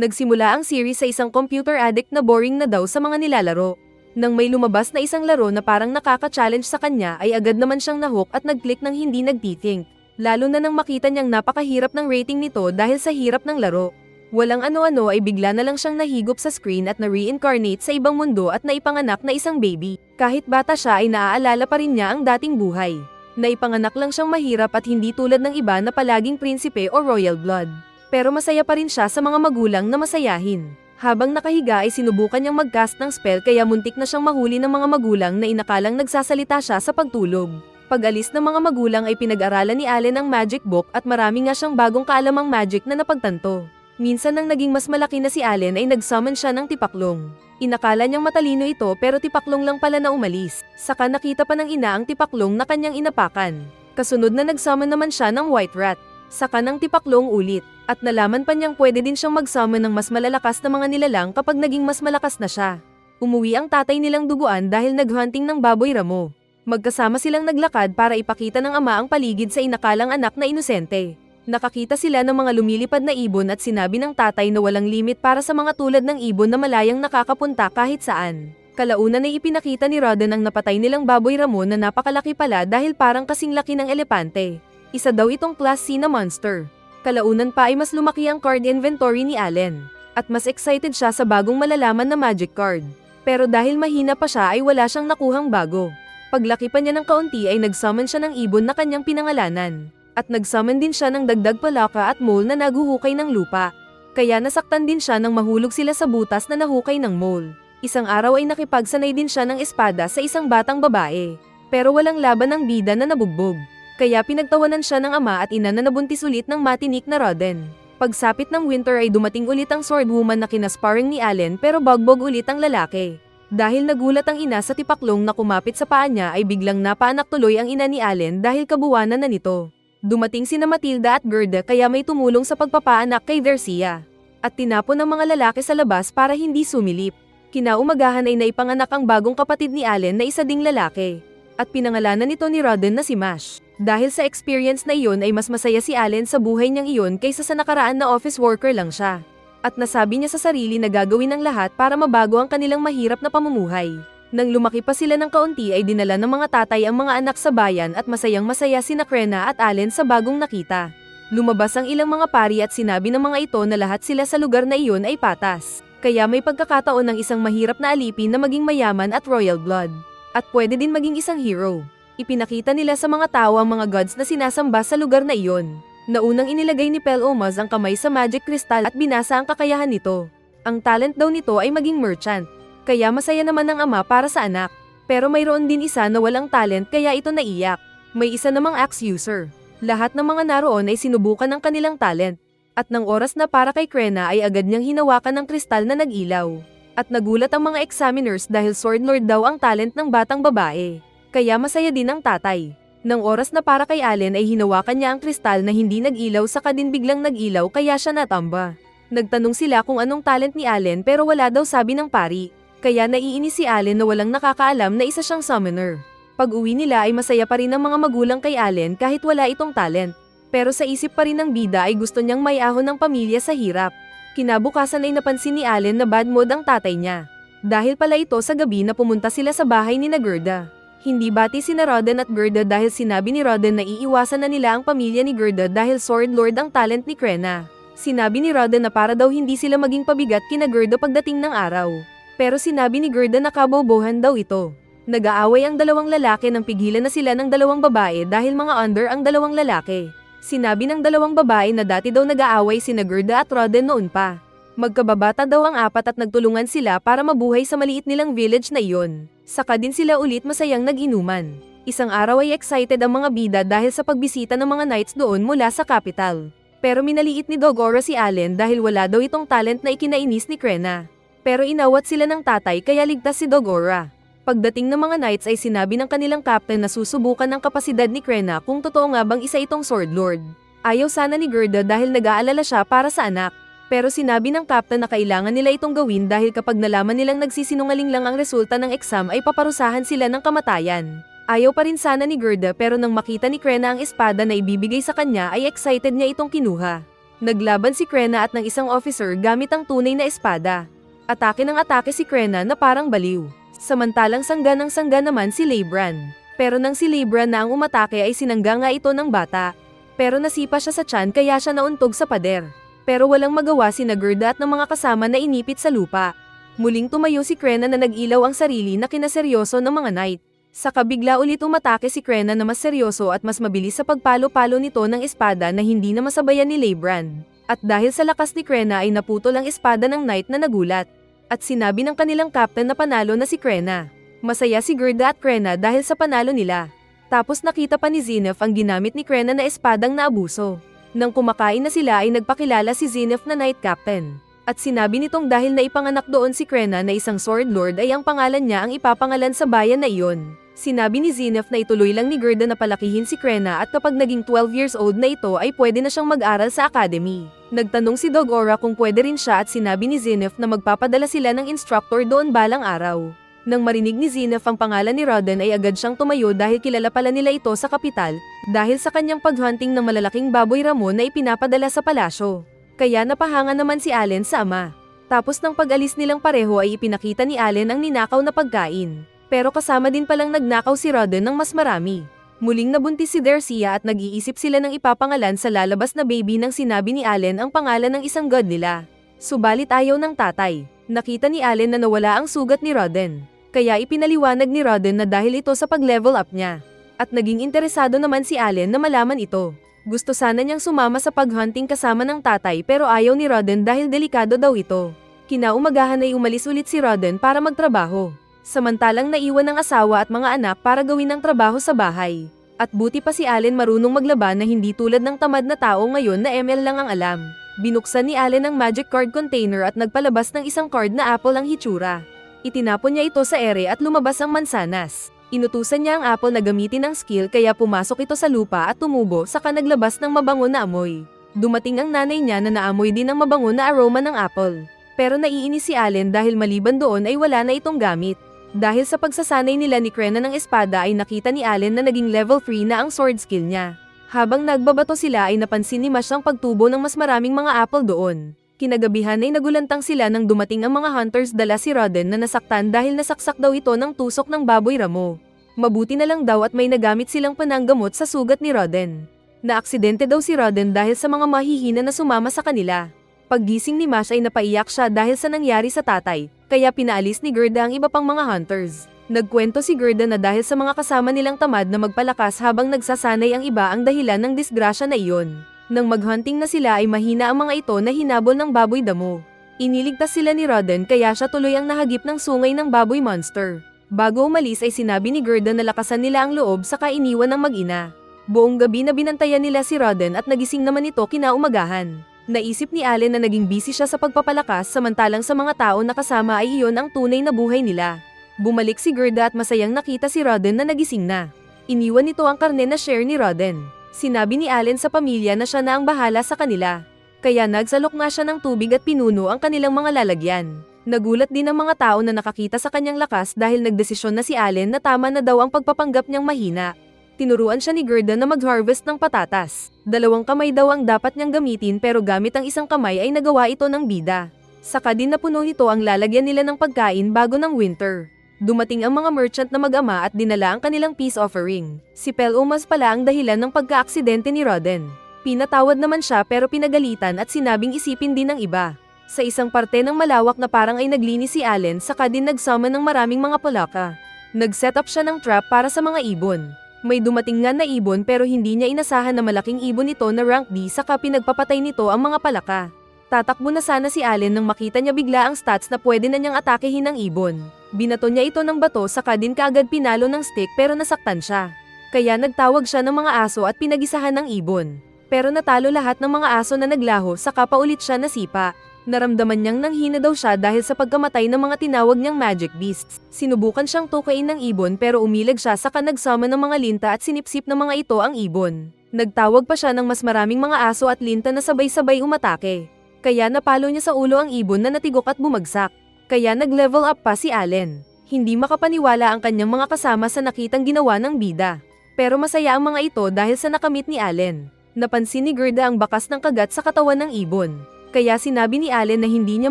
Nagsimula ang series sa isang computer addict na boring na daw sa mga nilalaro. Nang may lumabas na isang laro na parang nakaka-challenge sa kanya ay agad naman siyang nahook at nag-click ng hindi nagtithink. Lalo na nang makita niyang napakahirap ng rating nito dahil sa hirap ng laro. Walang ano-ano ay bigla na lang siyang nahigop sa screen at na-reincarnate sa ibang mundo at naipanganak na isang baby. Kahit bata siya ay naaalala pa rin niya ang dating buhay. Naipanganak lang siyang mahirap at hindi tulad ng iba na palaging prinsipe o royal blood. Pero masaya pa rin siya sa mga magulang na masayahin. Habang nakahiga ay sinubukan niyang mag-cast ng spell kaya muntik na siyang mahuli ng mga magulang na inakalang nagsasalita siya sa pagtulog. Pag-alis ng mga magulang ay pinag-aralan ni Allen ang magic book at marami nga siyang bagong kaalamang magic na napagtanto. Minsan nang naging mas malaki na si Allen ay nag-summon siya ng tipaklong. Inakala niyang matalino ito pero tipaklong lang pala na umalis. Saka nakita pa ng ina ang tipaklong na kanyang inapakan. Kasunod na nag-summon naman siya ng white rat. Saka ng tipaklong ulit. At nalaman pa niyang pwede din siyang mag-summon ng mas malalakas na mga nilalang kapag naging mas malakas na siya. Umuwi ang tatay nilang duguan dahil naghunting ng baboy ramo. Magkasama silang naglakad para ipakita ng ama ang paligid sa inakalang anak na inosente. Nakakita sila ng mga lumilipad na ibon at sinabi ng tatay na walang limit para sa mga tulad ng ibon na malayang nakakapunta kahit saan. Kalaunan ay ipinakita ni Rodden ang napatay nilang baboy ramo na napakalaki pala dahil parang kasing laki ng elepante. Isa daw itong class C na monster. Kalaunan pa ay mas lumaki ang card inventory ni Allen. At mas excited siya sa bagong malalaman na magic card. Pero dahil mahina pa siya ay wala siyang nakuhang bago. Paglaki pa niya ng kaunti ay nag-summon siya ng ibon na kanyang pinangalanan. At nag-summon din siya ng dagdag palaka at mole na naguhukay ng lupa. Kaya nasaktan din siya nang mahulog sila sa butas na nahukay ng mole. Isang araw ay nakipagsanay din siya ng espada sa isang batang babae. Pero walang laban ng bida na nabugbog. Kaya pinagtawanan siya ng ama at ina na nabuntis ulit ng matinik na Rodden. Pagsapit ng winter ay dumating ulit ang swordwoman na kinasparring ni Allen pero bagbog ulit ang lalaki. Dahil nagulat ang ina sa tipaklong na kumapit sa paa niya ay biglang napaanak tuloy ang ina ni Allen dahil kabuwanan na nito. Dumating sina Matilda at Gerda kaya may tumulong sa pagpapaanak kay Versia. At tinapon ng mga lalaki sa labas para hindi sumilip. Kinaumagahan ay naipanganak ang bagong kapatid ni Allen na isa ding lalaki. At pinangalanan nito ni Rodden na si Mash. Dahil sa experience na iyon ay mas masaya si Allen sa buhay niyang iyon kaysa sa nakaraan na office worker lang siya. At nasabi niya sa sarili na gagawin ang lahat para mabago ang kanilang mahirap na pamumuhay. Nang lumaki pa sila ng kaunti ay dinala ng mga tatay ang mga anak sa bayan at masayang masaya sina Krena at Allen sa bagong nakita. Lumabas ang ilang mga pari at sinabi ng mga ito na lahat sila sa lugar na iyon ay patas. Kaya may pagkakataon ng isang mahirap na alipin na maging mayaman at royal blood. At pwede din maging isang hero. Ipinakita nila sa mga tao ang mga gods na sinasamba sa lugar na iyon. Naunang inilagay ni Pelomaz ang kamay sa magic crystal at binasa ang kakayahan nito. Ang talent daw nito ay maging merchant. Kaya masaya naman ang ama para sa anak. Pero mayroon din isa na walang talent kaya ito naiyak. May isa namang axe user. Lahat ng mga naroon ay sinubukan ng kanilang talent. At nang oras na para kay Krena ay agad niyang hinawakan ng kristal na nag-ilaw. At nagulat ang mga examiners dahil sword lord daw ang talent ng batang babae. Kaya masaya din ang tatay. Nang oras na para kay Allen ay hinawakan niya ang kristal na hindi nag-ilaw saka din biglang nag-ilaw kaya siya natamba. Nagtanong sila kung anong talent ni Allen pero wala daw sabi ng pari. Kaya naiinis si Allen na walang nakakaalam na isa siyang summoner. Pag-uwi nila ay masaya pa rin ang mga magulang kay Allen kahit wala itong talent. Pero sa isip pa rin ng bida ay gusto niyang maiahon ng pamilya sa hirap. Kinabukasan ay napansin ni Allen na bad mood ang tatay niya. Dahil pala ito sa gabi na pumunta sila sa bahay ni Gerda. Hindi bati sina Rodden at Gerda dahil sinabi ni Rodden na iiwasan na nila ang pamilya ni Gerda dahil sword lord ang talent ni Krena. Sinabi ni Rodden na para daw hindi sila maging pabigat kina Gerda pagdating ng araw. Pero sinabi ni Gerda na kabobohan daw ito. Nag-aaway ang dalawang lalaki nang pigilan na sila ng dalawang babae dahil mga under ang dalawang lalaki. Sinabi ng dalawang babae na dati daw nag-aaway sina Gerda at Rodden noon pa. Magkababata daw ang apat at nagtulungan sila para mabuhay sa maliit nilang village na iyon. Saka din sila ulit masayang nag-inuman. Isang araw ay excited ang mga bida dahil sa pagbisita ng mga knights doon mula sa capital. Pero minaliit ni Dogora si Allen dahil wala daw itong talent na ikinainis ni Krena. Pero inawat sila ng tatay kaya ligtas si Dogora. Pagdating ng mga knights ay sinabi ng kanilang captain na susubukan ng kapasidad ni Krena kung totoo nga bang isa itong sword lord. Ayaw sana ni Gerda dahil nag-aalala siya para sa anak. Pero sinabi ng captain na kailangan nila itong gawin dahil kapag nalaman nilang nagsisinungaling lang ang resulta ng exam ay paparusahan sila ng kamatayan. Ayaw pa rin sana ni Gerda pero nang makita ni Krena ang espada na ibibigay sa kanya ay excited niya itong kinuha. Naglaban si Krena at ng isang officer gamit ang tunay na espada. Atake ng atake si Krena na parang baliw. Samantalang sangga ng sangga naman si Leibran. Pero nang si Leibran na ang umatake ay sinangga nga ito ng bata. Pero nasipa siya sa tiyan kaya siya nauntog sa pader. Pero walang magawa si Gerda at ng mga kasama na inipit sa lupa. Muling tumayo si Krena na nag-ilaw ang sarili na kinaseryoso ng mga knight. Saka bigla ulit umatake si Krena na mas seryoso at mas mabilis sa pagpalo-palo nito ng espada na hindi na masabayan ni Leibran. At dahil sa lakas ni Krena ay naputol ang espada ng knight na nagulat. At sinabi ng kanilang captain na panalo na si Krena. Masaya si Gerda at Krena dahil sa panalo nila. Tapos nakita pa ni Zenith ang ginamit ni Krena na espadang naabuso. Nang kumakain na sila ay nagpakilala si Zenith na knight captain. At sinabi nitong dahil naipanganak doon si Krena na isang sword lord ay ang pangalan niya ang ipapangalan sa bayan na iyon. Sinabi ni Zenith na ituloy lang ni Gerda na palakihin si Krena at kapag naging 12 years old na ito ay pwede na siyang mag-aral sa academy. Nagtanong si Dogora kung pwede rin siya at sinabi ni Zenith na magpapadala sila ng instructor doon balang araw. Nang marinig ni Zenith ang pangalan ni Roden ay agad siyang tumayo dahil kilala pala nila ito sa kapital dahil sa kanyang paghunting ng malalaking baboy ramo na ipinapadala sa palasyo. Kaya napahanga naman si Allen sa ama. Tapos ng pag-alis nilang pareho ay ipinakita ni Allen ang ninakaw na pagkain. Pero kasama din palang nagnakaw si Roden ng mas marami. Muling nabuntis si Darcia at nag-iisip sila ng ipapangalan sa lalabas na baby nang sinabi ni Allen ang pangalan ng isang god nila. Subalit ayaw ng tatay. Nakita ni Allen na nawala ang sugat ni Roden. Kaya ipinaliwanag ni Roden na dahil ito sa pag-level up niya. At naging interesado naman si Allen na malaman ito. Gusto sana niyang sumama sa paghunting kasama ng tatay pero ayaw ni Roden dahil delikado daw ito. Kinaumagahan ay umalis ulit si Roden para magtrabaho. Samantalang naiwan ng asawa at mga anak para gawin ang trabaho sa bahay. At buti pa si Allen marunong maglaba na hindi tulad ng tamad na tao ngayon na ML lang ang alam. Binuksan ni Allen ang magic card container at nagpalabas ng isang card na apple ang hitsura. Itinapon niya ito sa ere at lumabas ang mansanas. Inutusan niya ang apple na gamitin ang skill kaya pumasok ito sa lupa at tumubo saka naglabas ng mabango na amoy. Dumating ang nanay niya na naamoy din ang mabango na aroma ng apple. Pero naiinis si Allen dahil maliban doon ay wala na itong gamit. Dahil sa pagsasanay nila ni Krena ng espada ay nakita ni Allen na naging level 3 na ang sword skill niya. Habang nagbabato sila ay napansin ni Mash ang pagtubo ng mas maraming mga apple doon. Kinagabihan ay nagulantang sila nang dumating ang mga hunters dala si Roden na nasaktan dahil nasaksak daw ito ng tusok ng baboy ramo. Mabuti na lang daw at may nagamit silang pananggamot sa sugat ni Roden. Naaksidente daw si Roden dahil sa mga mahihina na sumama sa kanila. Paggising ni Mash ay napaiyak siya dahil sa nangyari sa tatay, kaya pinaalis ni Gerda ang iba pang mga hunters. Nagkwento si Gerda na dahil sa mga kasama nilang tamad na magpalakas habang nagsasanay ang iba ang dahilan ng disgrasya na iyon. Nang maghunting na sila ay mahina ang mga ito na hinabol ng baboy damo. Iniligtas sila ni Roden kaya siya tuloy ang nahagip ng sungay ng baboy monster. Bago umalis ay sinabi ni Gerda na lakasan nila ang loob saka iniwan ng mag-ina. Buong gabi na binantayan nila si Roden at nagising naman ito kinaumagahan. Naisip ni Allen na naging busy siya sa pagpapalakas samantalang sa mga tao na kasama ay iyon ang tunay na buhay nila. Bumalik si Gerda at masayang nakita si Roden na nagising na. Iniwan nito ang karne na share ni Roden. Sinabi ni Allen sa pamilya na siya na ang bahala sa kanila. Kaya nagsalok nga siya ng tubig at pinuno ang kanilang mga lalagyan. Nagulat din ang mga tao na nakakita sa kanyang lakas dahil nagdesisyon na si Allen na tama na daw ang pagpapanggap niyang mahina. Tinuruan siya ni Gerda na mag-harvest ng patatas. 2 kamay daw ang dapat niyang gamitin pero gamit ang isang kamay ay nagawa ito ng bida. Saka din napuno nito ang lalagyan nila ng pagkain bago ng winter. Dumating ang mga merchant na mag-ama at dinala ang kanilang peace offering. Si Pelumas pala ang dahilan ng pagka-aksidente ni Roden. Pinatawad naman siya pero pinagalitan at sinabing isipin din ng iba. Sa isang parte ng malawak na parang ay naglinis si Allen saka din nagsummon ng maraming mga palaka. Nag-set up siya ng trap para sa mga ibon. May dumating nga na ibon pero hindi niya inasahan na malaking ibon ito na rank D saka pinagpapatay nito ang mga palaka. Tatakbo na sana si Allen nang makita niya bigla ang stats na pwede na niyang atakehin ng ibon. Binato niya ito ng bato saka din kaagad pinalo ng stick pero nasaktan siya. Kaya nagtawag siya ng mga aso at pinagisahan ng ibon. Pero natalo lahat ng mga aso na naglaho saka paulit siya nasipa. Naramdaman niyang nanghina daw siya dahil sa pagkamatay ng mga tinawag niyang magic beasts. Sinubukan siyang tukain ng ibon pero umilag siya saka nagsama ng mga linta at sinipsip ng mga ito ang ibon. Nagtawag pa siya ng mas maraming mga aso at linta na sabay-sabay umatake. Kaya napalo niya sa ulo ang ibon na natigok at bumagsak. Kaya nag-level up pa si Allen. Hindi makapaniwala ang kanyang mga kasama sa nakitang ginawa ng bida. Pero masaya ang mga ito dahil sa nakamit ni Allen. Napansin ni Gerda ang bakas ng kagat sa katawan ng ibon. Kaya sinabi ni Allen na hindi niya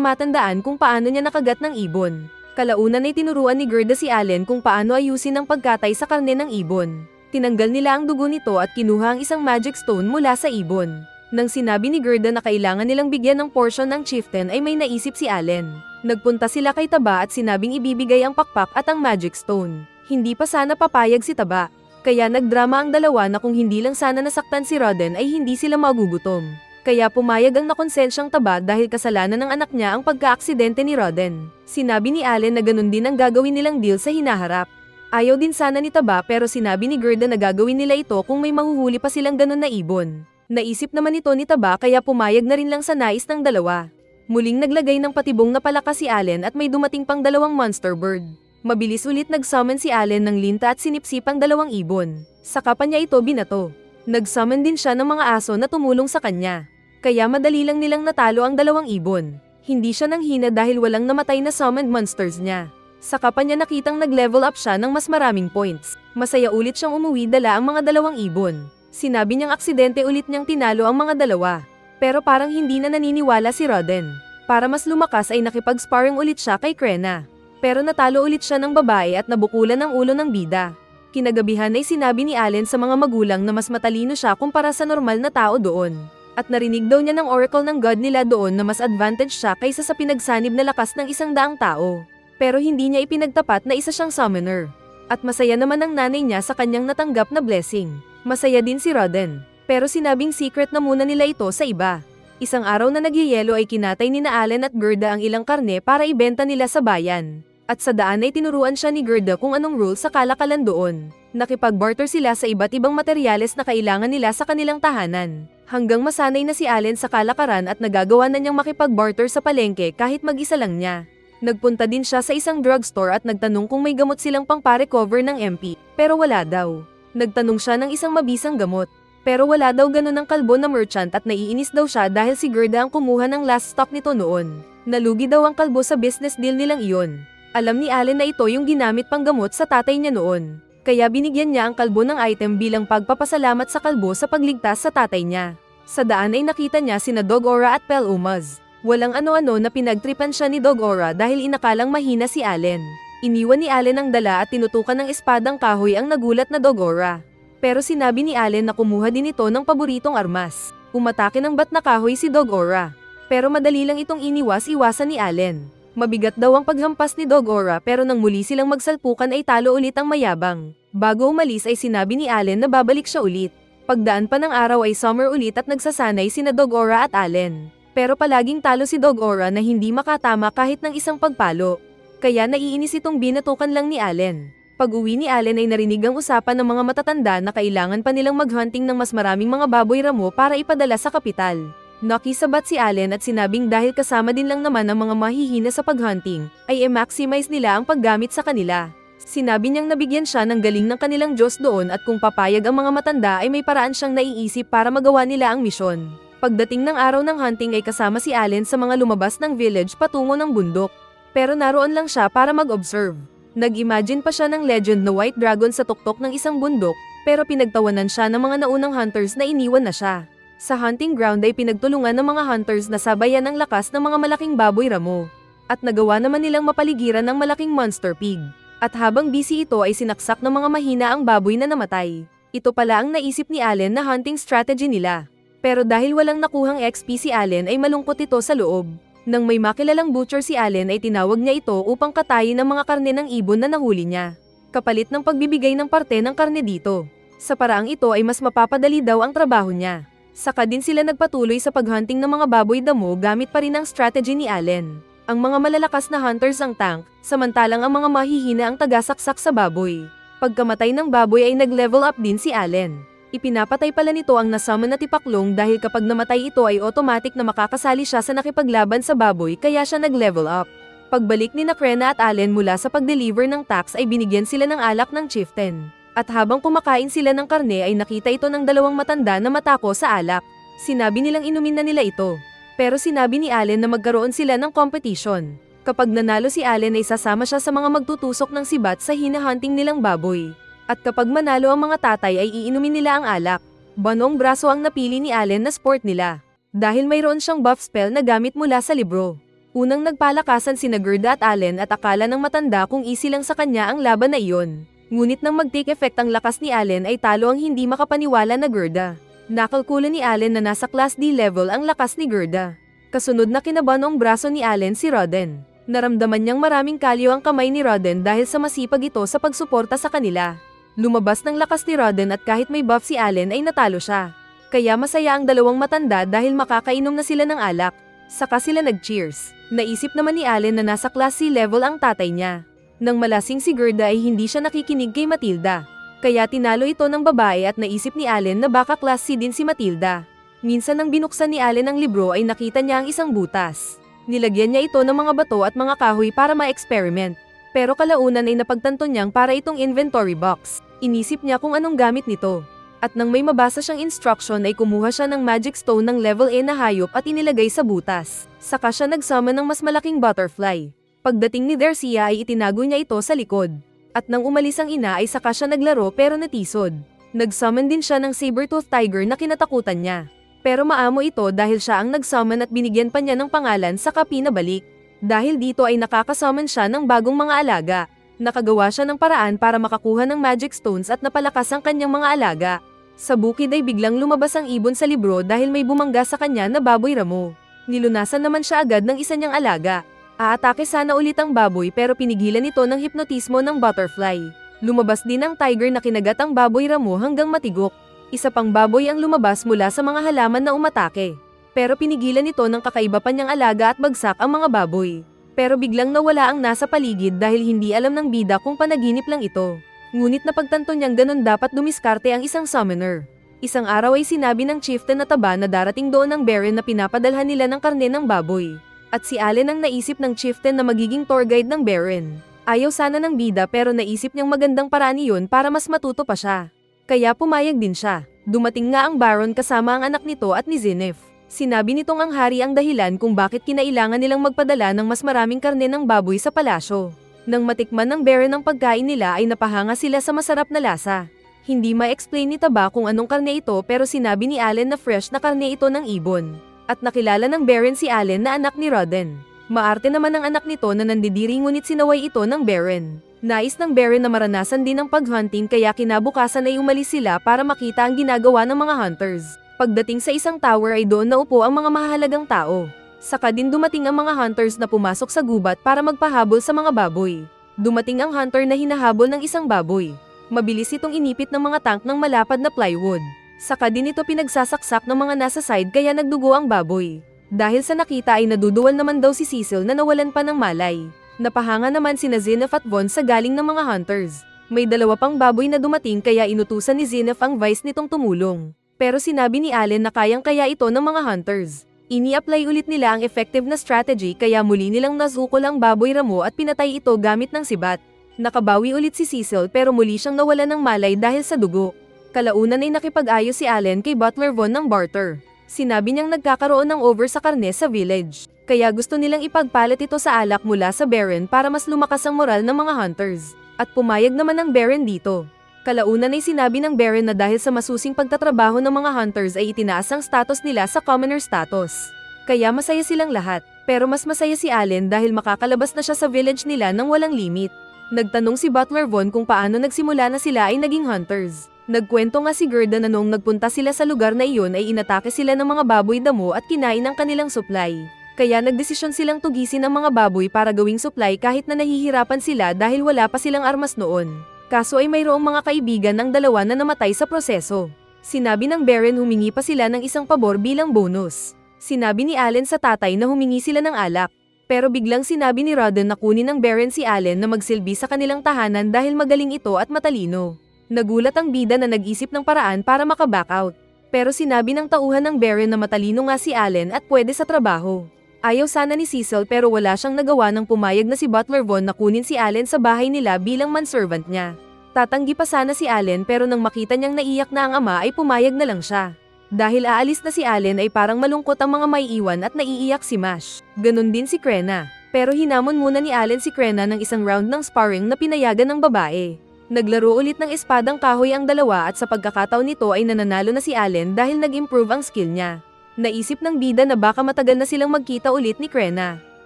matandaan kung paano niya nakagat ng ibon. Kalaunan ay tinuruan ni Gerda si Allen kung paano ayusin ang pagkatay sa karne ng ibon. Tinanggal nila ang dugo nito at kinuha ang isang magic stone mula sa ibon. Nang sinabi ni Gerda na kailangan nilang bigyan ng portion ng chieftain ay may naisip si Allen. Nagpunta sila kay Taba at sinabing ibibigay ang pakpak at ang magic stone. Hindi pa sana papayag si Taba. Kaya nagdrama ang dalawa na kung hindi lang sana nasaktan si Roden ay hindi sila magugutom. Kaya pumayag ang nakonsensyang Taba dahil kasalanan ng anak niya ang pagkaaksidente ni Roden. Sinabi ni Allen na ganun din ang gagawin nilang deal sa hinaharap. Ayaw din sana ni Taba pero sinabi ni Gerda na gagawin nila ito kung may mahuhuli pa silang ganun na ibon. Naisip naman ito ni Taba kaya pumayag na rin lang sa nais ng dalawa. Muling naglagay ng patibong na palakas si Allen at may dumating pang dalawang monster bird. Mabilis ulit nag-summon si Allen ng linta at sinipsip ang dalawang ibon. Saka pa niya ito binato. Nag-summon din siya ng mga aso na tumulong sa kanya. Kaya madali lang nilang natalo ang dalawang ibon. Hindi siya nanghina dahil walang namatay na summoned monsters niya. Saka pa niya nakitang nag-level up siya ng mas maraming points. Masaya ulit siyang umuwi dala ang mga dalawang ibon. Sinabi niyang aksidente ulit niyang tinalo ang mga dalawa. Pero parang hindi na naniniwala si Roden. Para mas lumakas ay nakipag-sparring ulit siya kay Krena. Pero natalo ulit siya ng babae at nabukulan ang ulo ng bida. Kinagabihan ay sinabi ni Allen sa mga magulang na mas matalino siya kumpara sa normal na tao doon. At narinig daw niya ng oracle ng god nila doon na mas advantage siya kaysa sa pinagsanib na lakas ng 100 tao. Pero hindi niya ipinagtapat na isa siyang summoner. At masaya naman ang nanay niya sa kanyang natanggap na blessing. Masaya din si Roden. Pero sinabing secret na muna nila ito sa iba. Isang araw na nagyayelo ay kinatay ni na Allen at Gerda ang ilang karne para ibenta nila sa bayan. At sa daan ay tinuruan siya ni Gerda kung anong rules sa kalakalan doon. Nakipag-barter sila sa iba't ibang materyales na kailangan nila sa kanilang tahanan. Hanggang masanay na si Allen sa kalakaran at nagagawa na niyang makipag-barter sa palengke kahit mag-isa lang niya. Nagpunta din siya sa isang drugstore at nagtanong kung may gamot silang pang-recover ng MP, pero wala daw. Nagtanong siya ng isang mabisang gamot, pero wala daw ganun ang kalbo na merchant at naiinis daw siya dahil si Gerda ang kumuha ng last stock nito noon. Nalugi daw ang kalbo sa business deal nilang iyon. Alam ni Allen na ito yung ginamit pang gamot sa tatay niya noon. Kaya binigyan niya ang kalbo ng item bilang pagpapasalamat sa kalbo sa pagligtas sa tatay niya. Sa daan ay nakita niya sina Dogora at Pel Umaz. Walang ano-ano na pinagtripan siya ni Dogora dahil inakalang mahina si Allen. Iniwan ni Allen ang dala at tinutukan ng espadang kahoy ang nagulat na Dogora. Pero sinabi ni Allen na kumuha din ito ng paboritong armas. Umatake ng bat na kahoy si Dogora. Pero madali lang itong iniwas-iwasan ni Allen. Mabigat daw ang paghampas ni Dogora pero nang muli silang magsalpukan ay talo ulit ang mayabang. Bago umalis ay sinabi ni Allen na babalik siya ulit. Pagdaan pa ng araw ay summer ulit at nagsasanay sina Dogora at Allen. Pero palaging talo si Dogora na hindi makatama kahit ng isang pagpalo. Kaya naiinis itong binatukan lang ni Allen. Pag-uwi ni Allen ay narinig ang usapan ng mga matatanda na kailangan pa nilang maghunting ng mas maraming mga baboy ramo para ipadala sa kapital. Nakisabat si Allen at sinabing dahil kasama din lang naman ang mga mahihina sa paghunting, ay i-maximize nila ang paggamit sa kanila. Sinabi niyang nabigyan siya ng galing ng kanilang Diyos doon at kung papayag ang mga matanda ay may paraan siyang naiisip para magawa nila ang misyon. Pagdating ng araw ng hunting ay kasama si Allen sa mga lumabas ng village patungo ng bundok. Pero naroon lang siya para mag-observe. Nag-imagine pa siya ng legend na white dragon sa tuktok ng isang bundok, pero pinagtawanan siya ng mga naunang hunters na iniwan na siya. Sa hunting ground ay pinagtulungan ng mga hunters na sabayan ang lakas ng mga malaking baboy ramo. At nagawa naman nilang mapaligiran ng malaking monster pig. At habang busy ito ay sinaksak ng mga mahina ang baboy na namatay. Ito pala ang naisip ni Allen na hunting strategy nila. Pero dahil walang nakuhang XP si Allen ay malungkot ito sa loob. Nang may makilalang butcher si Allen ay tinawag niya ito upang katayin ang mga karne ng ibon na nahuli niya. Kapalit ng pagbibigay ng parte ng karne dito. Sa paraang ito ay mas mapapadali daw ang trabaho niya. Saka din sila nagpatuloy sa paghunting ng mga baboy damo gamit pa rin ang strategy ni Allen. Ang mga malalakas na hunters ang tank, samantalang ang mga mahihina ang tagasaksak sa baboy. Pagkamatay ng baboy ay nag-level up din si Allen. Ipinapatay pala nito ang nasummon na tipaklong dahil kapag namatay ito ay automatic na makakasali siya sa nakipaglaban sa baboy kaya siya nag-level up. Pagbalik ni Krena at Allen mula sa pag-deliver ng tax ay binigyan sila ng alak ng chieftain. At habang kumakain sila ng karne ay nakita ito ng dalawang matanda na matako sa alak. Sinabi nilang inumin na nila ito. Pero sinabi ni Allen na magkaroon sila ng competition. Kapag nanalo si Allen ay sasama siya sa mga magtutusok ng sibat sa hinahunting nilang baboy. At kapag manalo ang mga tatay ay iinumin nila ang alak. Banong braso ang napili ni Allen na sport nila. Dahil mayroon siyang buff spell na gamit mula sa libro. Unang nagpalakasan sina Gerda at Allen at akala ng matanda kung easy lang sa kanya ang laban na iyon. Ngunit nang mag-take effect ang lakas ni Allen ay talo ang hindi makapaniwala na Gerda. Nakalkula ni Allen na nasa class D level ang lakas ni Gerda. Kasunod na kinaban ang braso ni Allen si Roden. Naramdaman niyang maraming kalyo ang kamay ni Roden dahil sa masipag ito sa pagsuporta sa kanila. Lumabas ng lakas ni Roden at kahit may buff si Allen ay natalo siya. Kaya masaya ang dalawang matanda dahil makakainom na sila ng alak. Saka sila nag-cheers. Naisip naman ni Allen na nasa class C level ang tatay niya. Nang malasing si Gerda ay hindi siya nakikinig kay Matilda. Kaya tinalo ito ng babae at naisip ni Allen na baka class C din si Matilda. Minsan nang binuksan ni Allen ang libro ay nakita niya ang isang butas. Nilagyan niya ito ng mga bato at mga kahoy para ma-experiment. Pero kalaunan ay napagtanto niyang para itong inventory box. Inisip niya kung anong gamit nito. At nang may mabasa siyang instruction ay kumuha siya ng magic stone ng level A na hayop at inilagay sa butas. Saka siya nagsummon ng mas malaking butterfly. Pagdating ni Darcia ay itinago niya ito sa likod. At nang umalis ang ina ay saka siya naglaro pero natisod. Nagsummon din siya ng saber-tooth tiger na kinatakutan niya. Pero maamo ito dahil siya ang nagsummon at binigyan pa niya ng pangalan saka pinabalik. Dahil dito ay nakakasummon siya ng bagong mga alaga. Nakagawa siya ng paraan para makakuha ng magic stones at napalakas ang kanyang mga alaga. Sa bukid ay biglang lumabas ang ibon sa libro dahil may bumangga sa kanya na baboy ramo. Nilunasan naman siya agad ng isa niyang alaga. Aatake sana ulit ang baboy pero pinigilan ito ng hipnotismo ng butterfly. Lumabas din ang tiger na kinagat ang baboy ramo hanggang matigok. Isa pang baboy ang lumabas mula sa mga halaman na umatake. Pero pinigilan ito ng kakaiba pa niyang alaga at bagsak ang mga baboy. Pero biglang nawala ang nasa paligid dahil hindi alam ng bida kung panaginip lang ito. Ngunit napagtanto niyang ganun dapat dumiskarte ang isang summoner. Isang araw ay sinabi ng chieftain na taba na darating doon ang Baron na pinapadalhan nila ng karne ng baboy. At si Allen ang naisip ng chieftain na magiging tour guide ng Baron. Ayaw sana ng bida pero naisip niyang magandang paraan iyon para mas matuto pa siya. Kaya pumayag din siya. Dumating nga ang Baron kasama ang anak nito at ni Zenith. Sinabi nitong ang hari ang dahilan kung bakit kinailangan nilang magpadala ng mas maraming karne ng baboy sa palasyo. Nang matikman ng Baron ang pagkain nila ay napahanga sila sa masarap na lasa. Hindi ma-explain ni Taba kung anong karne ito pero sinabi ni Allen na fresh na karne ito ng ibon. At nakilala ng Baron si Allen na anak ni Roden. Maarte naman ang anak nito na nandidiri ngunit sinaway ito ng Baron. Nais ng Baron na maranasan din ang paghunting kaya kinabukasan ay umalis sila para makita ang ginagawa ng mga hunters. Pagdating sa isang tower ay doon naupo ang mga mahalagang tao. Saka din dumating ang mga hunters na pumasok sa gubat para magpahabol sa mga baboy. Dumating ang hunter na hinahabol ng isang baboy. Mabilis itong inipit ng mga tank ng malapad na plywood. Saka din ito pinagsasaksak ng mga nasa side kaya nagdugo ang baboy. Dahil sa nakita ay naduduwal naman daw si Cecil na nawalan pa ng malay. Napahanga naman sina Zenith at Von sa galing ng mga hunters. May dalawa pang baboy na dumating kaya inutusan ni Zenith ang vice nitong tumulong. Pero sinabi ni Allen na kayang-kaya ito ng mga hunters. Ini-apply ulit nila ang effective na strategy kaya muli nilang nasukol ang baboy ramo at pinatay ito gamit ng sibat. Nakabawi ulit si Cecil pero muli siyang nawalan ng malay dahil sa dugo. Kalaunan ay nakipag-ayos si Allen kay Butler Von ng barter. Sinabi niyang nagkakaroon ng over sa karne sa village. Kaya gusto nilang ipagpalit ito sa alak mula sa Baron para mas lumakas ang moral ng mga hunters. At pumayag naman ang Baron dito. Kalaunan ay sinabi ng Baron na dahil sa masusing pagtatrabaho ng mga hunters ay itinaas ang status nila sa commoner status. Kaya masaya silang lahat. Pero mas masaya si Allen dahil makakalabas na siya sa village nila nang walang limit. Nagtanong si Butler Von kung paano nagsimula na sila ay naging hunters. Nagkwento nga si Gerda na noong nagpunta sila sa lugar na iyon ay inatake sila ng mga baboy damo at kinain ang kanilang supply. Kaya nagdesisyon silang tugisin ang mga baboy para gawing supply kahit na nahihirapan sila dahil wala pa silang armas noon. Kaso ay mayroong mga kaibigan ng dalawa na namatay sa proseso. Sinabi ng Baron humingi pa sila ng isang pabor bilang bonus. Sinabi ni Allen sa tatay na humingi sila ng alak. Pero biglang sinabi ni Roden na kunin ng Baron si Allen na magsilbi sa kanilang tahanan dahil magaling ito at matalino. Nagulat ang bida na nag-isip ng paraan para maka-back out. Pero sinabi ng tauhan ng Baron na matalino nga si Allen at pwede sa trabaho. Ayaw sana ni Cecil pero wala siyang nagawa nang pumayag na si Butler Von na kunin si Allen sa bahay nila bilang manservant niya. Tatanggi pa sana si Allen pero nang makita niyang naiyak na ang ama ay pumayag na lang siya. Dahil aalis na si Allen ay parang malungkot ang mga maiiwan at naiiyak si Mash. Ganon din si Krena. Pero hinamon muna ni Allen si Krena ng isang round ng sparring na pinayagan ng babae. Naglaro ulit ng espadang kahoy ang dalawa at sa pagkakataon nito ay nananalo na si Allen dahil nag-improve ang skill niya. Naisip ng bida na baka matagal na silang magkita ulit ni Krena.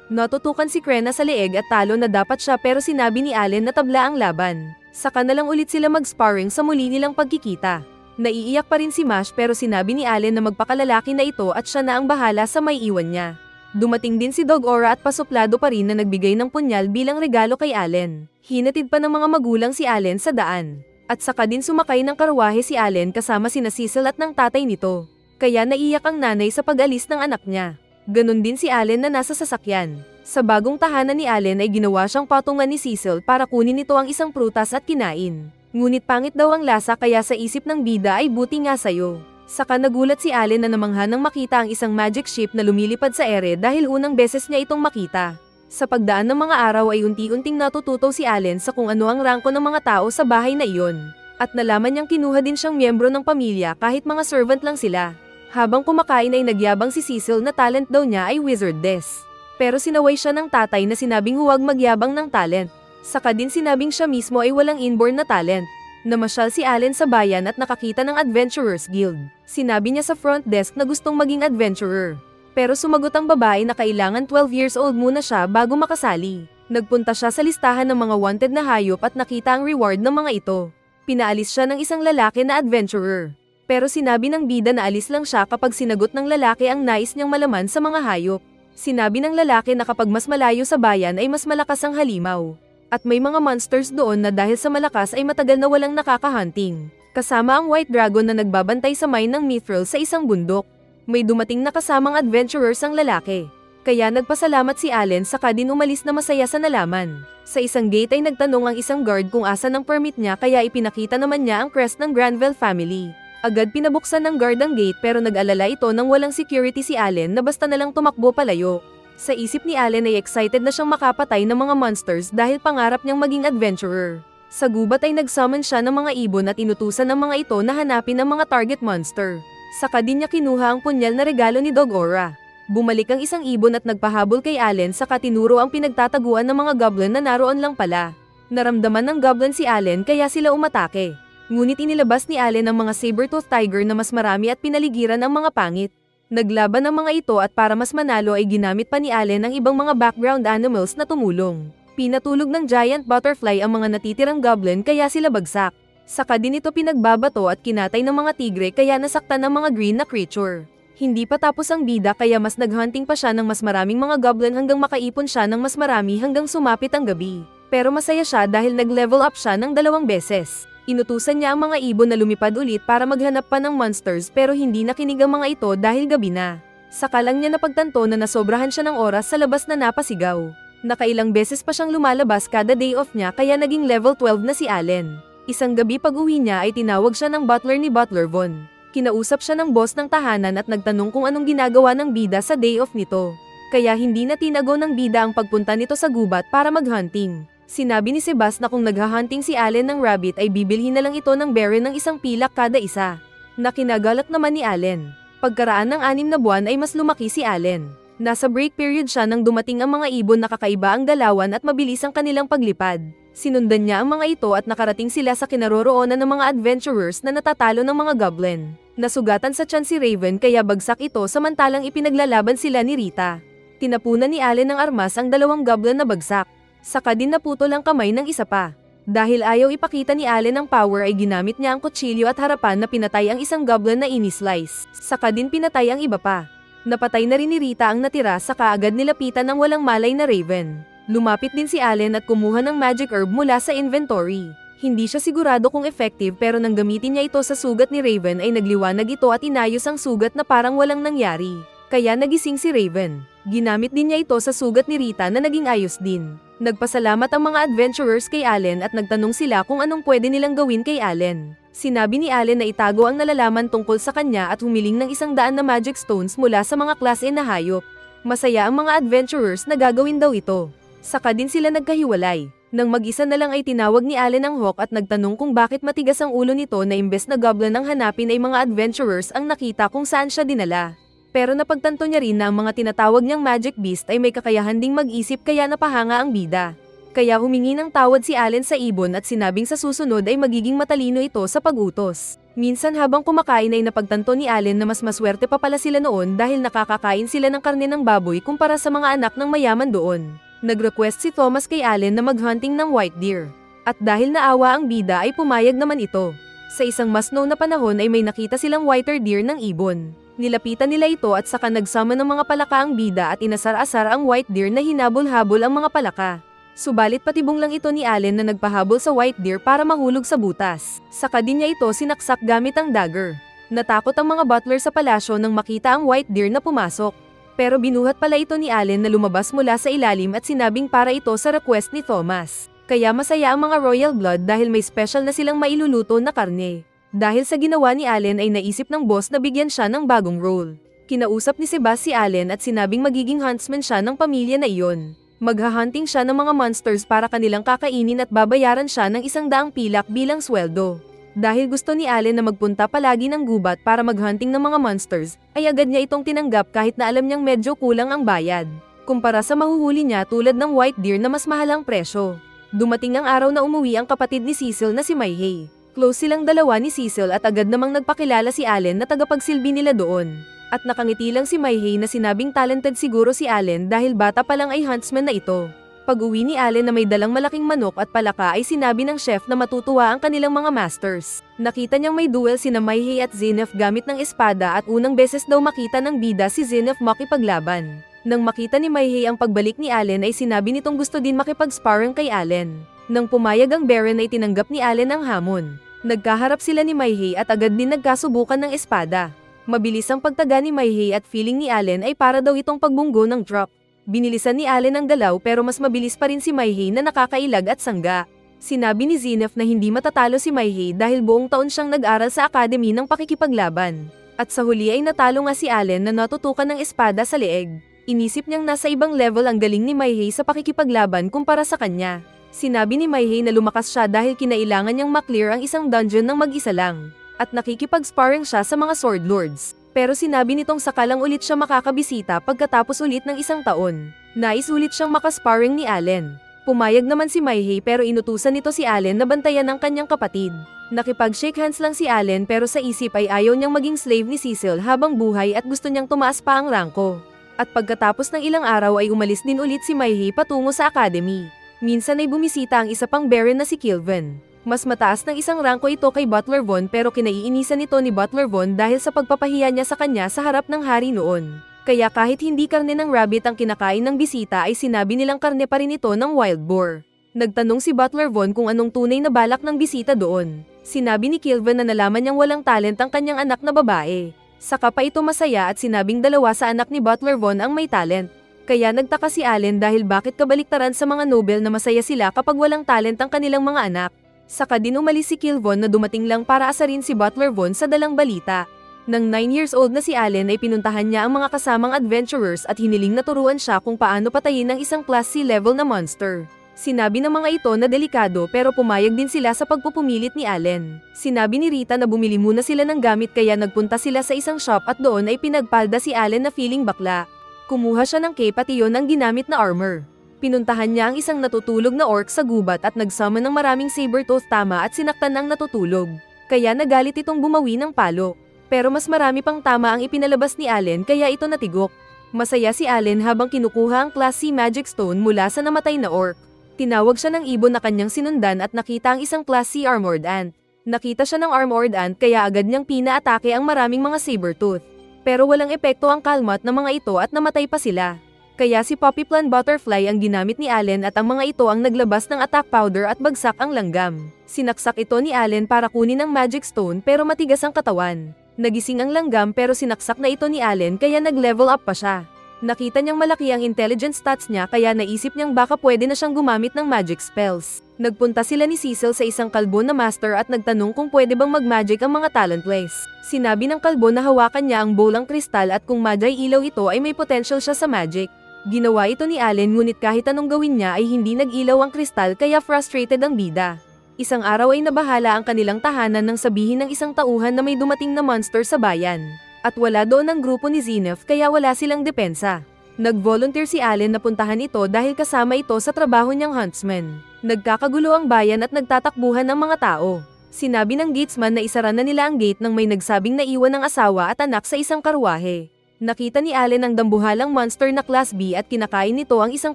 Natutukan si Krena sa leeg at talo na dapat siya pero sinabi ni Allen na tabla ang laban. Saka na lang ulit sila mag-sparring sa muli nilang pagkikita. Naiiyak pa rin si Mash pero sinabi ni Allen na magpakalalaki na ito at siya na ang bahala sa may iwan niya. Dumating din si Dog Ora at pasuplado pa rin na nagbigay ng punyal bilang regalo kay Allen. Hinatid pa ng mga magulang si Allen sa daan. At saka din sumakay ng karwahe si Allen kasama sina Cecil at ng tatay nito. Kaya naiyak ang nanay sa pag-alis ng anak niya. Ganon din si Allen na nasa sasakyan. Sa bagong tahanan ni Allen ay ginawa siyang patungan ni Cecil para kunin nito ang isang prutas at kinain. Ngunit pangit daw ang lasa kaya sa isip ng bida ay buti nga sayo. Saka nagulat si Allen na namangha nang makita ang isang magic ship na lumilipad sa ere dahil unang beses niya itong makita. Sa pagdaan ng mga araw ay unti-unting natututo si Allen sa kung ano ang rangko ng mga tao sa bahay na iyon. At nalaman niyang kinuha din siyang miyembro ng pamilya kahit mga servant lang sila. Habang kumakain ay nagyabang si Cecil na talent daw niya ay wizardess. Pero sinaway siya ng tatay na sinabing huwag magyabang ng talent. Saka din sinabing siya mismo ay walang inborn na talent. Namasyal si Allen sa bayan at nakakita ng Adventurers Guild. Sinabi niya sa front desk na gustong maging adventurer. Pero sumagot ang babae na kailangan 12 years old muna siya bago makasali. Nagpunta siya sa listahan ng mga wanted na hayop at nakita ang reward ng mga ito. Pinaalis siya ng isang lalaki na adventurer. Pero sinabi ng bida na alis lang siya kapag sinagot ng lalaki ang nais niyang malaman sa mga hayop. Sinabi ng lalaki na kapag mas malayo sa bayan ay mas malakas ang halimaw. At may mga monsters doon na dahil sa malakas ay matagal na walang nakakahunting. Kasama ang White Dragon na nagbabantay sa mine ng Mithril sa isang bundok. May dumating na kasamang adventurers ang lalaki. Kaya nagpasalamat si Allen saka din umalis na masaya sa nalaman. Sa isang gate ay nagtanong ang isang guard kung asan ang permit niya kaya ipinakita naman niya ang crest ng Granville family. Agad pinabuksan ng guard ang gate pero nag-alala ito nang walang security si Allen na basta nalang tumakbo palayo. Sa isip ni Allen ay excited na siyang makapatay ng mga monsters dahil pangarap niyang maging adventurer. Sa gubat ay nagsummon siya ng mga ibon at inutusan ng mga ito na hanapin ang mga target monster. Saka din niya kinuha ang punyal na regalo ni Dog Ora. Bumalik ang isang ibon at nagpahabol kay Allen saka tinuro ang pinagtataguan ng mga goblin na naroon lang pala. Naramdaman ng goblin si Allen kaya sila umatake. Ngunit inilabas ni Allen ang mga saber-tooth tiger na mas marami at pinaligiran ang mga pangit. Naglaban ang mga ito at para mas manalo ay ginamit pa ni Allen ang ibang mga background animals na tumulong. Pinatulog ng giant butterfly ang mga natitirang goblin kaya sila bagsak. Saka din ito pinagbabato at kinatay ng mga tigre kaya nasaktan ng mga green na creature. Hindi pa tapos ang bida kaya mas naghunting pa siya ng mas maraming mga goblin hanggang makaipon siya ng mas marami hanggang sumapit ang gabi. Pero masaya siya dahil nag-level up siya ng 2 beses. Inutusan niya ang mga ibon na lumipad ulit para maghanap pa ng monsters pero hindi nakinig ang mga ito dahil gabi na. Saka lang niya napagtanto na nasobrahan siya ng oras sa labas na napasigaw. Nakailang beses pa siyang lumalabas kada day off niya kaya naging level 12 na si Allen. Isang gabi pag-uwi niya ay tinawag siya ng butler ni Butler Von. Kinausap siya ng boss ng tahanan at nagtanong kung anong ginagawa ng bida sa day off nito. Kaya hindi na tinago ng bida ang pagpunta nito sa gubat para mag-hunting. Sinabi ni Sebas na kung naghahunting si Allen ng rabbit ay bibilhin na lang ito ng berry ng isang pilak kada isa. Nakinagalak naman ni Allen. Pagkaraan ng 6 na buwan ay mas lumaki si Allen. Nasa break period siya nang dumating ang mga ibon na kakaiba ang galawan at mabilis ang kanilang paglipad. Sinundan niya ang mga ito at nakarating sila sa kinaroroonan ng mga adventurers na natatalo ng mga goblin. Nasugatan sa tiyan si Raven kaya bagsak ito samantalang ipinaglalaban sila ni Rita. Tinapunan ni Allen ng armas ang 2 goblin na bagsak. Saka din naputol ang kamay ng isa pa. Dahil ayaw ipakita ni Allen ang power ay ginamit niya ang kutsilyo at harapan na pinatay ang isang goblin na ini-slice. Saka din pinatay ang iba pa. Napatay na rin ni Rita ang natira saka agad nilapitan ng walang malay na Raven. Lumapit din si Allen at kumuha ng magic herb mula sa inventory. Hindi siya sigurado kung effective pero nang gamitin niya ito sa sugat ni Raven ay nagliwanag ito at inayos ang sugat na parang walang nangyari. Kaya nagising si Raven. Ginamit din niya ito sa sugat ni Rita na naging ayos din. Nagpasalamat ang mga adventurers kay Allen at nagtanong sila kung anong pwede nilang gawin kay Allen. Sinabi ni Allen na itago ang nalalaman tungkol sa kanya at humiling ng 100 na magic stones mula sa mga class A na hayop. Masaya ang mga adventurers na gagawin daw ito. Saka din sila nagkahiwalay. Nang mag-isa na lang ay tinawag ni Allen ang Hawk at nagtanong kung bakit matigas ang ulo nito na imbes na goblin ang hanapin ay mga adventurers ang nakita kung saan siya dinala. Pero napagtanto niya rin na ang mga tinatawag niyang magic beast ay may kakayahan ding mag-isip kaya napahanga ang bida. Kaya humingi ng tawad si Allen sa ibon at sinabing sa susunod ay magiging matalino ito sa pag-utos. Minsan habang kumakain ay napagtanto ni Allen na mas maswerte pa pala sila noon dahil nakakakain sila ng karne ng baboy kumpara sa mga anak ng mayaman doon. Nag-request si Thomas kay Allen na mag-hunting ng white deer. At dahil naawa ang bida ay pumayag naman ito. Sa isang mas snow na panahon ay may nakita silang whiter deer ng ibon. Nilapitan nila ito at saka nagsama ng mga palaka ang bida at inasar-asar ang white deer na hinabol-habol ang mga palaka. Subalit patibong lang ito ni Allen na nagpahabol sa white deer para mahulog sa butas. Saka din niya ito sinaksak gamit ang dagger. Natakot ang mga butler sa palasyo nang makita ang white deer na pumasok. Pero binuhat pala ito ni Allen na lumabas mula sa ilalim at sinabing para ito sa request ni Thomas. Kaya masaya ang mga royal blood dahil may special na silang mailuluto na karne. Dahil sa ginawa ni Allen ay naisip ng boss na bigyan siya ng bagong role. Kinausap ni Sebas si Allen at sinabing magiging huntsman siya ng pamilya na iyon. Maghahunting siya ng mga monsters para kanilang kakainin at babayaran siya ng 100 pilak bilang sweldo. Dahil gusto ni Allen na magpunta palagi ng gubat para maghunting ng mga monsters, ay agad niya itong tinanggap kahit na alam niyang medyo kulang ang bayad. Kumpara sa mahuhuli niya tulad ng white deer na mas mahal ang presyo. Dumating ang araw na umuwi ang kapatid ni Cecil na si Maihei. Close silang dalawa ni Cecil at agad namang nagpakilala si Allen na tagapagsilbi nila doon. At nakangiti lang si Maihei na sinabing talented siguro si Allen dahil bata pa lang ay huntsman na ito. Pag-uwi ni Allen na may dalang malaking manok at palaka ay sinabi ng chef na matutuwa ang kanilang mga masters. Nakita niyang may duel sina Maihei at Zenith gamit ng espada at unang beses daw makita ng bida si Zenith makipaglaban. Nang makita ni Maihei ang pagbalik ni Allen ay sinabi nitong gusto din makipag-sparring kay Allen. Nang pumayag ang Baron ay tinanggap ni Allen ang hamon. Nagkaharap sila ni Maihei at agad din nagkasubukan ng espada. Mabilis ang pagtaga ni Maihei at feeling ni Allen ay para daw itong pagbunggo ng drop. Binilisan ni Allen ang galaw pero mas mabilis pa rin si Maihei na nakakailag at sangga. Sinabi ni Zenith na hindi matatalo si Maihei dahil buong taon siyang nag-aral sa akademi ng pakikipaglaban. At sa huli ay natalo nga si Allen na natutukan ng espada sa leeg. Inisip niyang nasa ibang level ang galing ni Maihei sa pakikipaglaban kumpara sa kanya. Sinabi ni Maihei na lumakas siya dahil kinailangan niyang maklear ang isang dungeon ng mag-isa lang. At nakikipag-sparring siya sa mga sword lords. Pero sinabi nitong sakalang ulit siya makakabisita pagkatapos ulit ng 1 taon. Nais ulit siyang makasparring ni Allen. Pumayag naman si Maihei pero inutusan nito si Allen na bantayan ng kanyang kapatid. Nakipag-shake hands lang si Allen pero sa isip ay ayaw niyang maging slave ni Cecil habang buhay at gusto niyang tumaas pa ang rangko. At pagkatapos ng ilang araw ay umalis din ulit si Maihei patungo sa academy. Minsan ay bumisita ang isa pang Baron na si Kilvin. Mas mataas ng 1 rangko ito kay Butler Von pero kinaiinisan nito ni Butler Von dahil sa pagpapahiya niya sa kanya sa harap ng hari noon. Kaya kahit hindi karne ng rabbit ang kinakain ng bisita ay sinabi nilang karne pa rin ito ng wild boar. Nagtanong si Butler Von kung anong tunay na balak ng bisita doon. Sinabi ni Kilvin na nalaman niyang walang talent ang kanyang anak na babae. Saka pa ito masaya at sinabing 2 sa anak ni Butler Von ang may talent. Kaya nagtaka si Allen dahil bakit kabaliktaran sa mga Nobel na masaya sila kapag walang talent ang kanilang mga anak. Saka din umalis si Kilvin na dumating lang para asarin si Butler Von sa dalang balita. Nang 9 years old na si Allen ay pinuntahan niya ang mga kasamang adventurers at hiniling na turuan siya kung paano patayin ang isang class C level na monster. Sinabi ng mga ito na delikado pero pumayag din sila sa pagpupumilit ni Allen. Sinabi ni Rita na bumili muna sila ng gamit kaya nagpunta sila sa isang shop at doon ay pinagpalda si Allen na feeling bakla. Kumuha siya ng cape at iyon ang ginamit na armor. Pinuntahan niya ang isang natutulog na orc sa gubat at nagsama ng maraming saber-tooth tama at sinaktan ang natutulog. Kaya nagalit itong bumawi ng palo. Pero mas marami pang tama ang ipinalabas ni Allen kaya ito natigok. Masaya si Allen habang kinukuha ang Class C Magic Stone mula sa namatay na orc. Tinawag siya ng ibon na kanyang sinundan at nakita ang isang Class C Armored Ant. Nakita siya ng Armored Ant kaya agad niyang pina-atake ang maraming mga saber-tooth. Pero walang epekto ang kalmat ng mga ito at namatay pa sila. Kaya si Poppy Plant Butterfly ang ginamit ni Allen at ang mga ito ang naglabas ng attack powder at bagsak ang langgam. Sinaksak ito ni Allen para kunin ang Magic Stone pero matigas ang katawan. Nagising ang langgam pero sinaksak na ito ni Allen kaya nag-level up pa siya. Nakita niyang malaki ang intelligence stats niya kaya naisip niyang baka pwede na siyang gumamit ng magic spells. Nagpunta sila ni Cecil sa isang kalbo na master at nagtanong kung pwede bang mag-magic ang mga talentless. Sinabi ng kalbo na hawakan niya ang bowl ng kristal at kung magic ilaw ito ay may potential siya sa magic. Ginawa ito ni Allen ngunit kahit anong gawin niya ay hindi nag-ilaw ang kristal kaya frustrated ang bida. Isang araw ay nabahala ang kanilang tahanan nang sabihin ng isang tauhan na may dumating na monster sa bayan. At wala doon ang grupo ni Zenith kaya wala silang depensa. Nag-volunteer si Allen na puntahan ito dahil kasama ito sa trabaho niyang huntsman. Nagkakagulo ang bayan at nagtatakbuhan ng mga tao. Sinabi ng gatesman na isara na nila ang gate nang may nagsabing naiwan ng asawa at anak sa isang karwahe. Nakita ni Allen ang dambuhalang monster na Class B at kinakain nito ang isang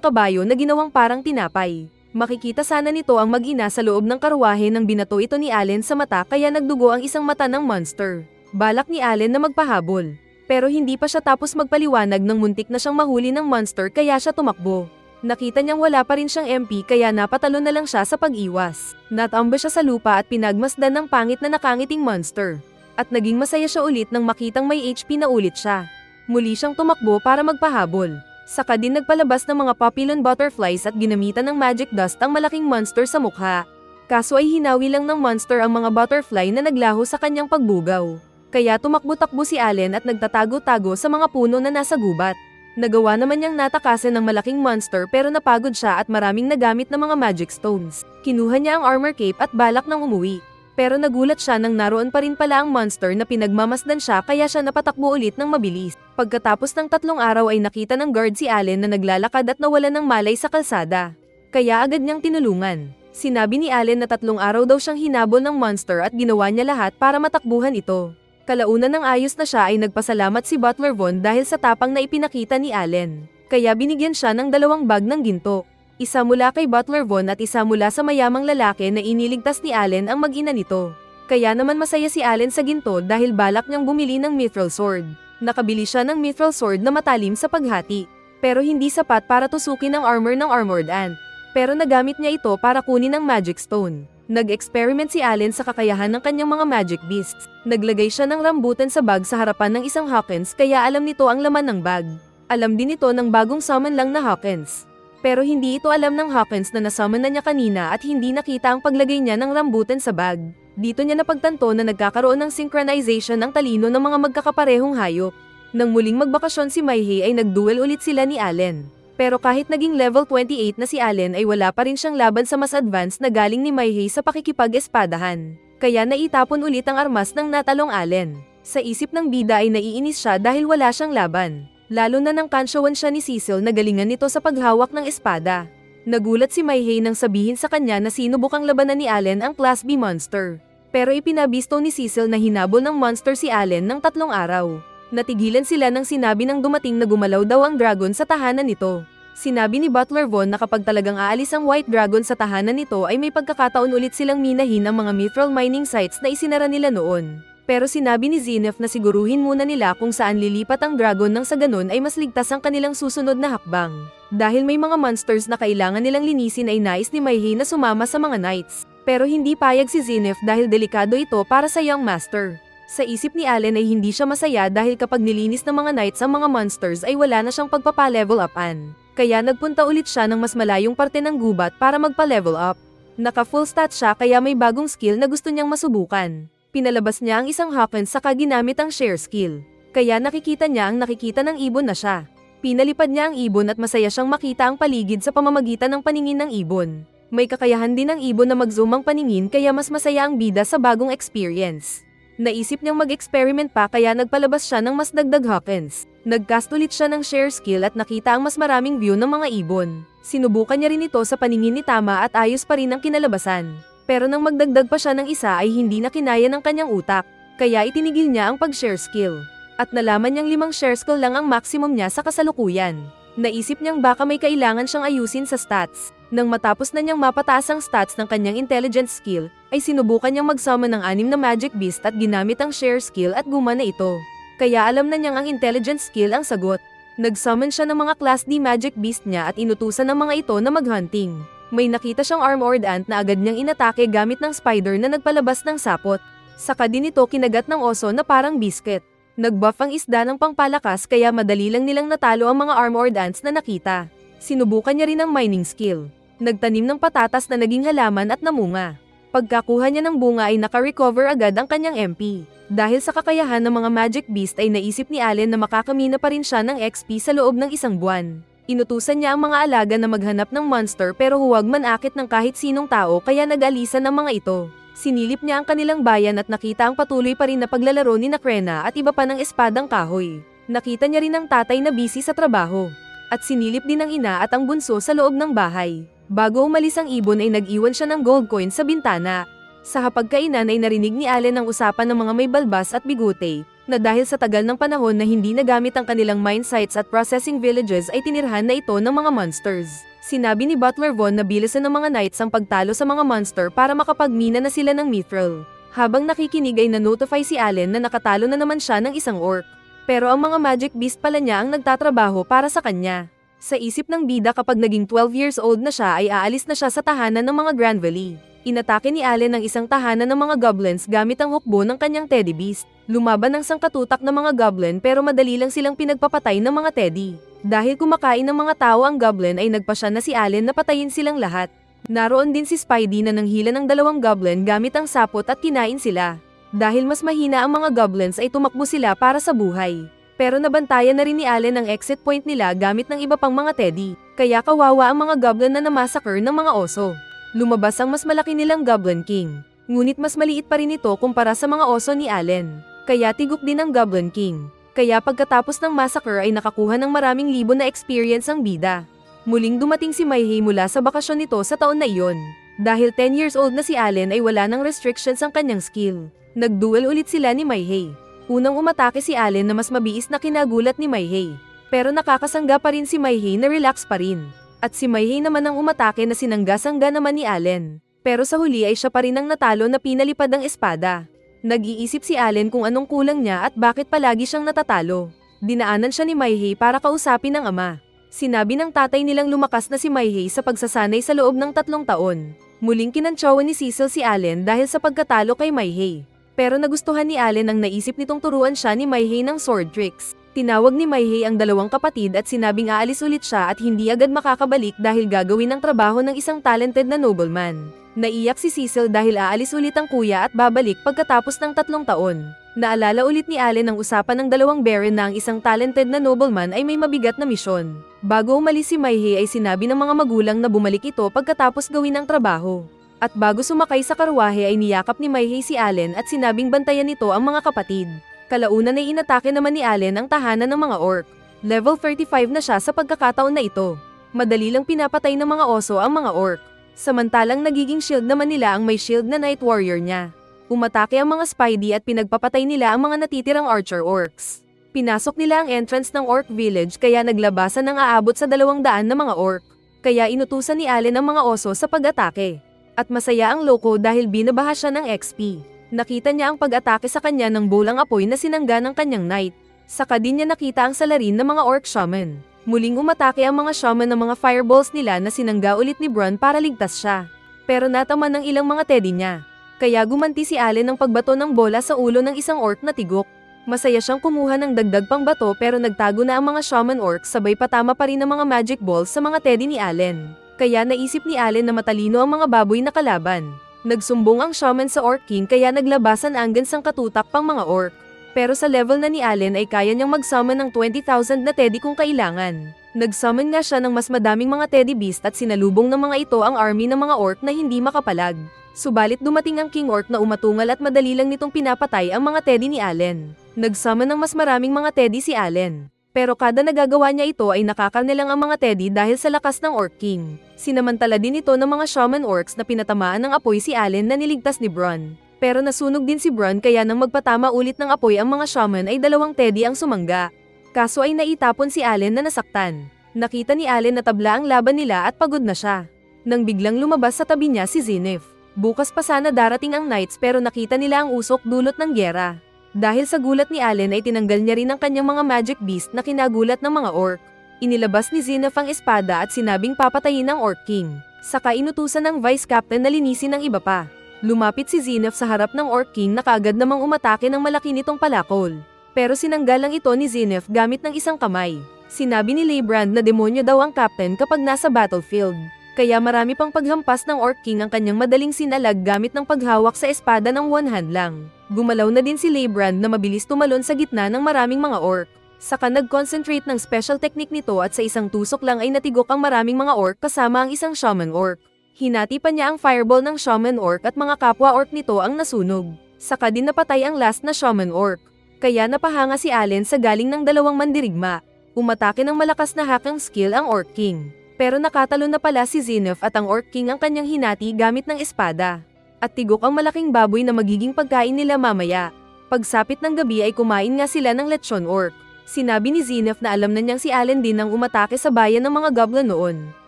kabayo na ginawang parang tinapay. Makikita sana nito ang mag-ina sa loob ng karwahe nang binato ito ni Allen sa mata kaya nagdugo ang isang mata ng monster. Balak ni Allen na magpahabol. Pero hindi pa siya tapos magpaliwanag nang muntik na siyang mahuli ng monster kaya siya tumakbo. Nakita niyang wala pa rin siyang MP kaya napatalon na lang siya sa pag-iwas. Natamba siya sa lupa at pinagmasdan ng pangit na nakangiting monster. At naging masaya siya ulit nang makitang may HP na ulit siya. Muli siyang tumakbo para magpahabol. Saka din nagpalabas ng mga papillon butterflies at ginamitan ng magic dust ang malaking monster sa mukha. Kaso ay hinawi lang ng monster ang mga butterfly na naglaho sa kanyang pagbugaw. Kaya tumakbo-takbo si Allen at nagtatago-tago sa mga puno na nasa gubat. Nagawa naman niyang natakasan ng malaking monster pero napagod siya at maraming nagamit na mga magic stones. Kinuha niya ang armor cape at balak nang umuwi. Pero nagulat siya nang naroon pa rin pala ang monster na pinagmamasdan siya kaya siya napatakbo ulit ng mabilis. Pagkatapos ng 3 araw ay nakita ng guard si Allen na naglalakad at nawalan ng malay sa kalsada. Kaya agad niyang tinulungan. Sinabi ni Allen na 3 araw daw siyang hinabol ng monster at ginawa niya lahat para matakbuhan ito. Kalaunan ng ayos na siya ay nagpasalamat si Butler Von dahil sa tapang na ipinakita ni Allen. Kaya binigyan siya ng 2 bag ng ginto. Isa mula kay Butler Von at isa mula sa mayamang lalaki na iniligtas ni Allen ang mag-ina nito. Kaya naman masaya si Allen sa ginto dahil balak niyang bumili ng mithril sword. Nakabili siya ng mithril sword na matalim sa paghati. Pero hindi sapat para tusukin ang armor ng armored ant. Pero nagamit niya ito para kunin ang magic stone. Nag-experiment si Allen sa kakayahan ng kanyang mga magic beasts. Naglagay siya ng rambutan sa bag sa harapan ng isang Hawkins kaya alam nito ang laman ng bag. Alam din ito ng bagong summon lang na Hawkins. Pero hindi ito alam ng Hawkins na nasummon na niya kanina at hindi nakita ang paglagay niya ng rambutan sa bag. Dito niya napagtanto na nagkakaroon ng synchronization ng talino ng mga magkakaparehong hayop. Nang muling magbakasyon si Maihei ay nagduel ulit sila ni Allen. Pero kahit naging level 28 na si Allen ay wala pa rin siyang laban sa mas advanced na galing ni Maihei sa pakikipag-espadahan. Kaya naitapon ulit ang armas ng natalong Allen. Sa isip ng bida ay naiinis siya dahil wala siyang laban. Lalo na nang kansyawan siya ni Cecil na galingan nito sa paghawak ng espada. Nagulat si Maihei nang sabihin sa kanya na sinubukang labanan ni Allen ang Class B monster. Pero ipinabisto ni Cecil na hinabol ng monster si Allen ng 3 araw. Natigilan sila nang sinabi ng dumating na gumalaw daw ang dragon sa tahanan nito. Sinabi ni Butler Von na kapag talagang aalis ang White Dragon sa tahanan nito ay may pagkakataon ulit silang minahin ang mga mithril mining sites na isinara nila noon. Pero sinabi ni Zenith na siguruhin muna nila kung saan lilipat ang dragon nang sa ganun ay mas ligtas ang kanilang susunod na hakbang. Dahil may mga monsters na kailangan nilang linisin ay nais ni Maihei na sumama sa mga knights. Pero hindi payag si Zenith dahil delikado ito para sa Young Master. Sa isip ni Allen ay hindi siya masaya dahil kapag nilinis ng mga knights ang mga monsters ay wala na siyang pagpapa-level upan. Kaya nagpunta ulit siya ng mas malayong parte ng gubat para magpa-level up. Naka-full stat siya kaya may bagong skill na gusto niyang masubukan. Pinalabas niya ang isang Hawkins saka ginamit ang share skill. Kaya nakikita niya ang nakikita ng ibon na siya. Pinalipad niya ang ibon at masaya siyang makita ang paligid sa pamamagitan ng paningin ng ibon. May kakayahan din ng ibon na mag-zoom ang paningin kaya mas masaya ang bida sa bagong experience. Naisip niyang mag-experiment pa kaya nagpalabas siya ng mas dagdag Hawkins. Nagcast ulit siya ng share skill at nakita ang mas maraming view ng mga ibon. Sinubukan niya rin ito sa paningin ni Tama at ayos pa rin ang kinalabasan. Pero nang magdagdag pa siya ng isa ay hindi na kinaya ng kanyang utak. Kaya itinigil niya ang pag-share skill. At nalaman niyang 5 share skill lang ang maximum niya sa kasalukuyan. Naisip niyang baka may kailangan siyang ayusin sa stats. Nang matapos na niyang mapataas ang stats ng kanyang intelligence skill, ay sinubukan niyang mag-summon ng 6 na magic beast at ginamit ang share skill at gumana ito. Kaya alam na niyang ang intelligence skill ang sagot. Nag-summon siya ng mga Class D magic beast niya at inutusan ng mga ito na mag-hunting. May nakita siyang armored ant na agad niyang inatake gamit ng spider na nagpalabas ng sapot. Saka din ito kinagat ng oso na parang biscuit. Nag-buff ang isda ng pangpalakas kaya madali lang nilang natalo ang mga armored ants na nakita. Sinubukan niya rin ang mining skill. Nagtanim ng patatas na naging halaman at namunga. Pagkakuha niya ng bunga ay naka-recover agad ang kanyang MP. Dahil sa kakayahan ng mga magic beast ay naisip ni Allen na makakamina pa rin siya ng XP sa loob ng 1 buwan. Inutusan niya ang mga alaga na maghanap ng monster pero huwag manakit ng kahit sinong tao kaya nag-alisan ng mga ito. Sinilip niya ang kanilang bayan at nakita ang patuloy pa rin na paglalaro ni Nakrena at iba pa ng espadang kahoy. Nakita niya rin ang tatay na busy sa trabaho. At sinilip din ng ina at ang bunso sa loob ng bahay. Bago umalis ang ibon ay nag-iwan siya ng gold coin sa bintana. Sa hapagkainan ay narinig ni Allen ang usapan ng mga may balbas at bigute, na dahil sa tagal ng panahon na hindi nagamit ang kanilang mine sites at processing villages ay tinirhan na ito ng mga monsters. Sinabi ni Butler Von na bilisan ng mga knights ang pagtalo sa mga monster para makapagmina na sila ng mithril. Habang nakikinig ay na-notify si Allen na nakatalo na naman siya ng isang orc. Pero ang mga magic beast pala niya ang nagtatrabaho para sa kanya. Sa isip ng bida kapag naging 12 years old na siya ay aalis na siya sa tahanan ng mga Grand Valley. Inatake ni Allen ang isang tahanan ng mga goblins gamit ang hukbo ng kanyang teddy beast. Lumaban ang sangkatutak ng mga goblin pero madali lang silang pinagpapatay ng mga teddy. Dahil kumakain ng mga tao ang goblin ay nagpasya na si Allen na patayin silang lahat. Naroon din si Spidey na nanghila ng 2 goblin gamit ang sapot at kinain sila. Dahil mas mahina ang mga goblins ay tumakbo sila para sa buhay. Pero nabantayan na rin ni Allen ang exit point nila gamit ng iba pang mga teddy. Kaya kawawa ang mga goblin na namassacre ng mga oso. Lumabas ang mas malaki nilang Goblin King. Ngunit mas maliit pa rin ito kumpara sa mga oso ni Allen. Kaya tigok din ang Goblin King. Kaya pagkatapos ng massacre ay nakakuha ng maraming libo na experience ang bida. Muling dumating si Maihei mula sa bakasyon nito sa taon na iyon. Dahil 10 years old na si Allen ay wala ng restrictions ang kanyang skill. Nagduel ulit sila ni Maihei. Unang umatake si Allen na mas mabiis na kinagulat ni Maihei. Pero nakakasangga pa rin si Maihei na relax pa rin. At si Maihei naman ang umatake na sinangga-sangga naman ni Allen. Pero sa huli ay siya pa rin ang natalo na pinalipad ang espada. Nag-iisip si Allen kung anong kulang niya at bakit palagi siyang natatalo. Dinaanan siya ni Maihei para kausapin ang ama. Sinabi ng tatay nilang lumakas na si Maihei sa pagsasanay sa loob ng 3 taon. Muling kinantsawan ni Cecil si Allen dahil sa pagkatalo kay Maihei. Pero nagustuhan ni Allen ang naisip nitong turuan siya ni Maihei ng sword tricks. Tinawag ni Maihei ang 2 kapatid at sinabing aalis ulit siya at hindi agad makakabalik dahil gagawin ang trabaho ng isang talented na nobleman. Naiyak si Cecil dahil aalis ulit ang kuya at babalik pagkatapos ng 3 taon. Naalala ulit ni Allen ang usapan ng 2 baron na ang isang talented na nobleman ay may mabigat na misyon. Bago umalis si Maihei ay sinabi ng mga magulang na bumalik ito pagkatapos gawin ang trabaho. At bago sumakay sa karwahe ay niyakap ni Maihei si Allen at sinabing bantayan nito ang mga kapatid. Kalaunan ay inatake naman ni Allen ang tahanan ng mga orc. Level 35 na siya sa pagkakataon na ito. Madali lang pinapatay ng mga oso ang mga orc. Samantalang nagiging shield naman nila ang may shield na Night Warrior niya. Umatake ang mga Spidey at pinagpapatay nila ang mga natitirang Archer Orcs. Pinasok nila ang entrance ng Orc Village kaya naglabasan ng aabot sa 200 na mga orc. Kaya inutusan ni Allen ang mga oso sa pag-atake. At masaya ang Loco dahil binabaha siya ng XP. Nakita niya ang pag-atake sa kanya ng bolang apoy na sinangga ng kanyang knight. Saka din niya nakita ang salarin ng mga orc shaman. Muling umatake ang mga shaman ng mga fireballs nila na sinangga ulit ni Bronn para ligtas siya. Pero natama ng ilang mga teddy niya. Kaya gumanti si Allen ng pagbato ng bola sa ulo ng isang orc na tigok. Masaya siyang kumuha ng dagdag pang bato pero nagtago na ang mga shaman orcs sabay patama pa rin ang mga magic balls sa mga teddy ni Allen. Kaya naisip ni Allen na matalino ang mga baboy na kalaban. Nagsumbong ang shaman sa Orc King kaya naglabasan hanggang sangkatutak pang mga orc. Pero sa level na ni Allen ay kaya niyang mag-summon ng 20,000 na teddy kung kailangan. Nag-summon nga siya ng mas madaming mga teddy beast at sinalubong ng mga ito ang army ng mga orc na hindi makapalag. Subalit dumating ang King Orc na umatungal at madali lang nitong pinapatay ang mga teddy ni Allen. Nag-summon ng mas maraming mga teddy si Allen. Pero kada nagagawa niya ito ay nakakanilang ang mga teddy dahil sa lakas ng Orc King. Sinamantala din ito ng mga shaman orcs na pinatamaan ng apoy si Allen na niligtas ni Bronn. Pero nasunog din si Bronn kaya nang magpatama ulit ng apoy ang mga shaman ay 2 teddy ang sumangga. Kaso ay naitapon si Allen na nasaktan. Nakita ni Allen na tabla ang laban nila at pagod na siya. Nang biglang lumabas sa tabi niya si Zenith. Bukas pa sana darating ang knights pero nakita nila ang usok dulot ng gyera. Dahil sa gulat ni Allen ay tinanggal niya rin ang kanyang mga magic beast na kinagulat ng mga orc. Inilabas ni Zenith ang espada at sinabing papatayin ang Orc King. Saka inutusan ng Vice Captain na linisin ng iba pa. Lumapit si Zenith sa harap ng Orc King na kaagad namang umatake ng malaki nitong palakol. Pero sinanggal lang ito ni Zenith gamit ng isang kamay. Sinabi ni Leibrand na demonyo daw ang captain kapag nasa battlefield. Kaya marami pang paghampas ng Orc King ang kanyang madaling sinalag gamit ng paghawak sa espada ng one hand lang. Gumalaw na din si Leibrand na mabilis tumalon sa gitna ng maraming mga orc. Saka nag-concentrate ng special technique nito at sa isang tusok lang ay natigok ang maraming mga orc kasama ang isang shaman orc. Hinati pa niya ang fireball ng shaman orc at mga kapwa orc nito ang nasunog. Saka din napatay ang last na shaman orc. Kaya napahanga si Allen sa galing ng 2 mandirigma. Umatake ng malakas na hacking skill ang Orc King. Pero nakatalo na pala si Zenith at ang Orc King ang kanyang hinati gamit ng espada. At tigok ang malaking baboy na magiging pagkain nila mamaya. Pagsapit ng gabi ay kumain nga sila ng lechon orc. Sinabi ni Zenith na alam na niyang si Allen din ang umatake sa bayan ng mga goblin noon.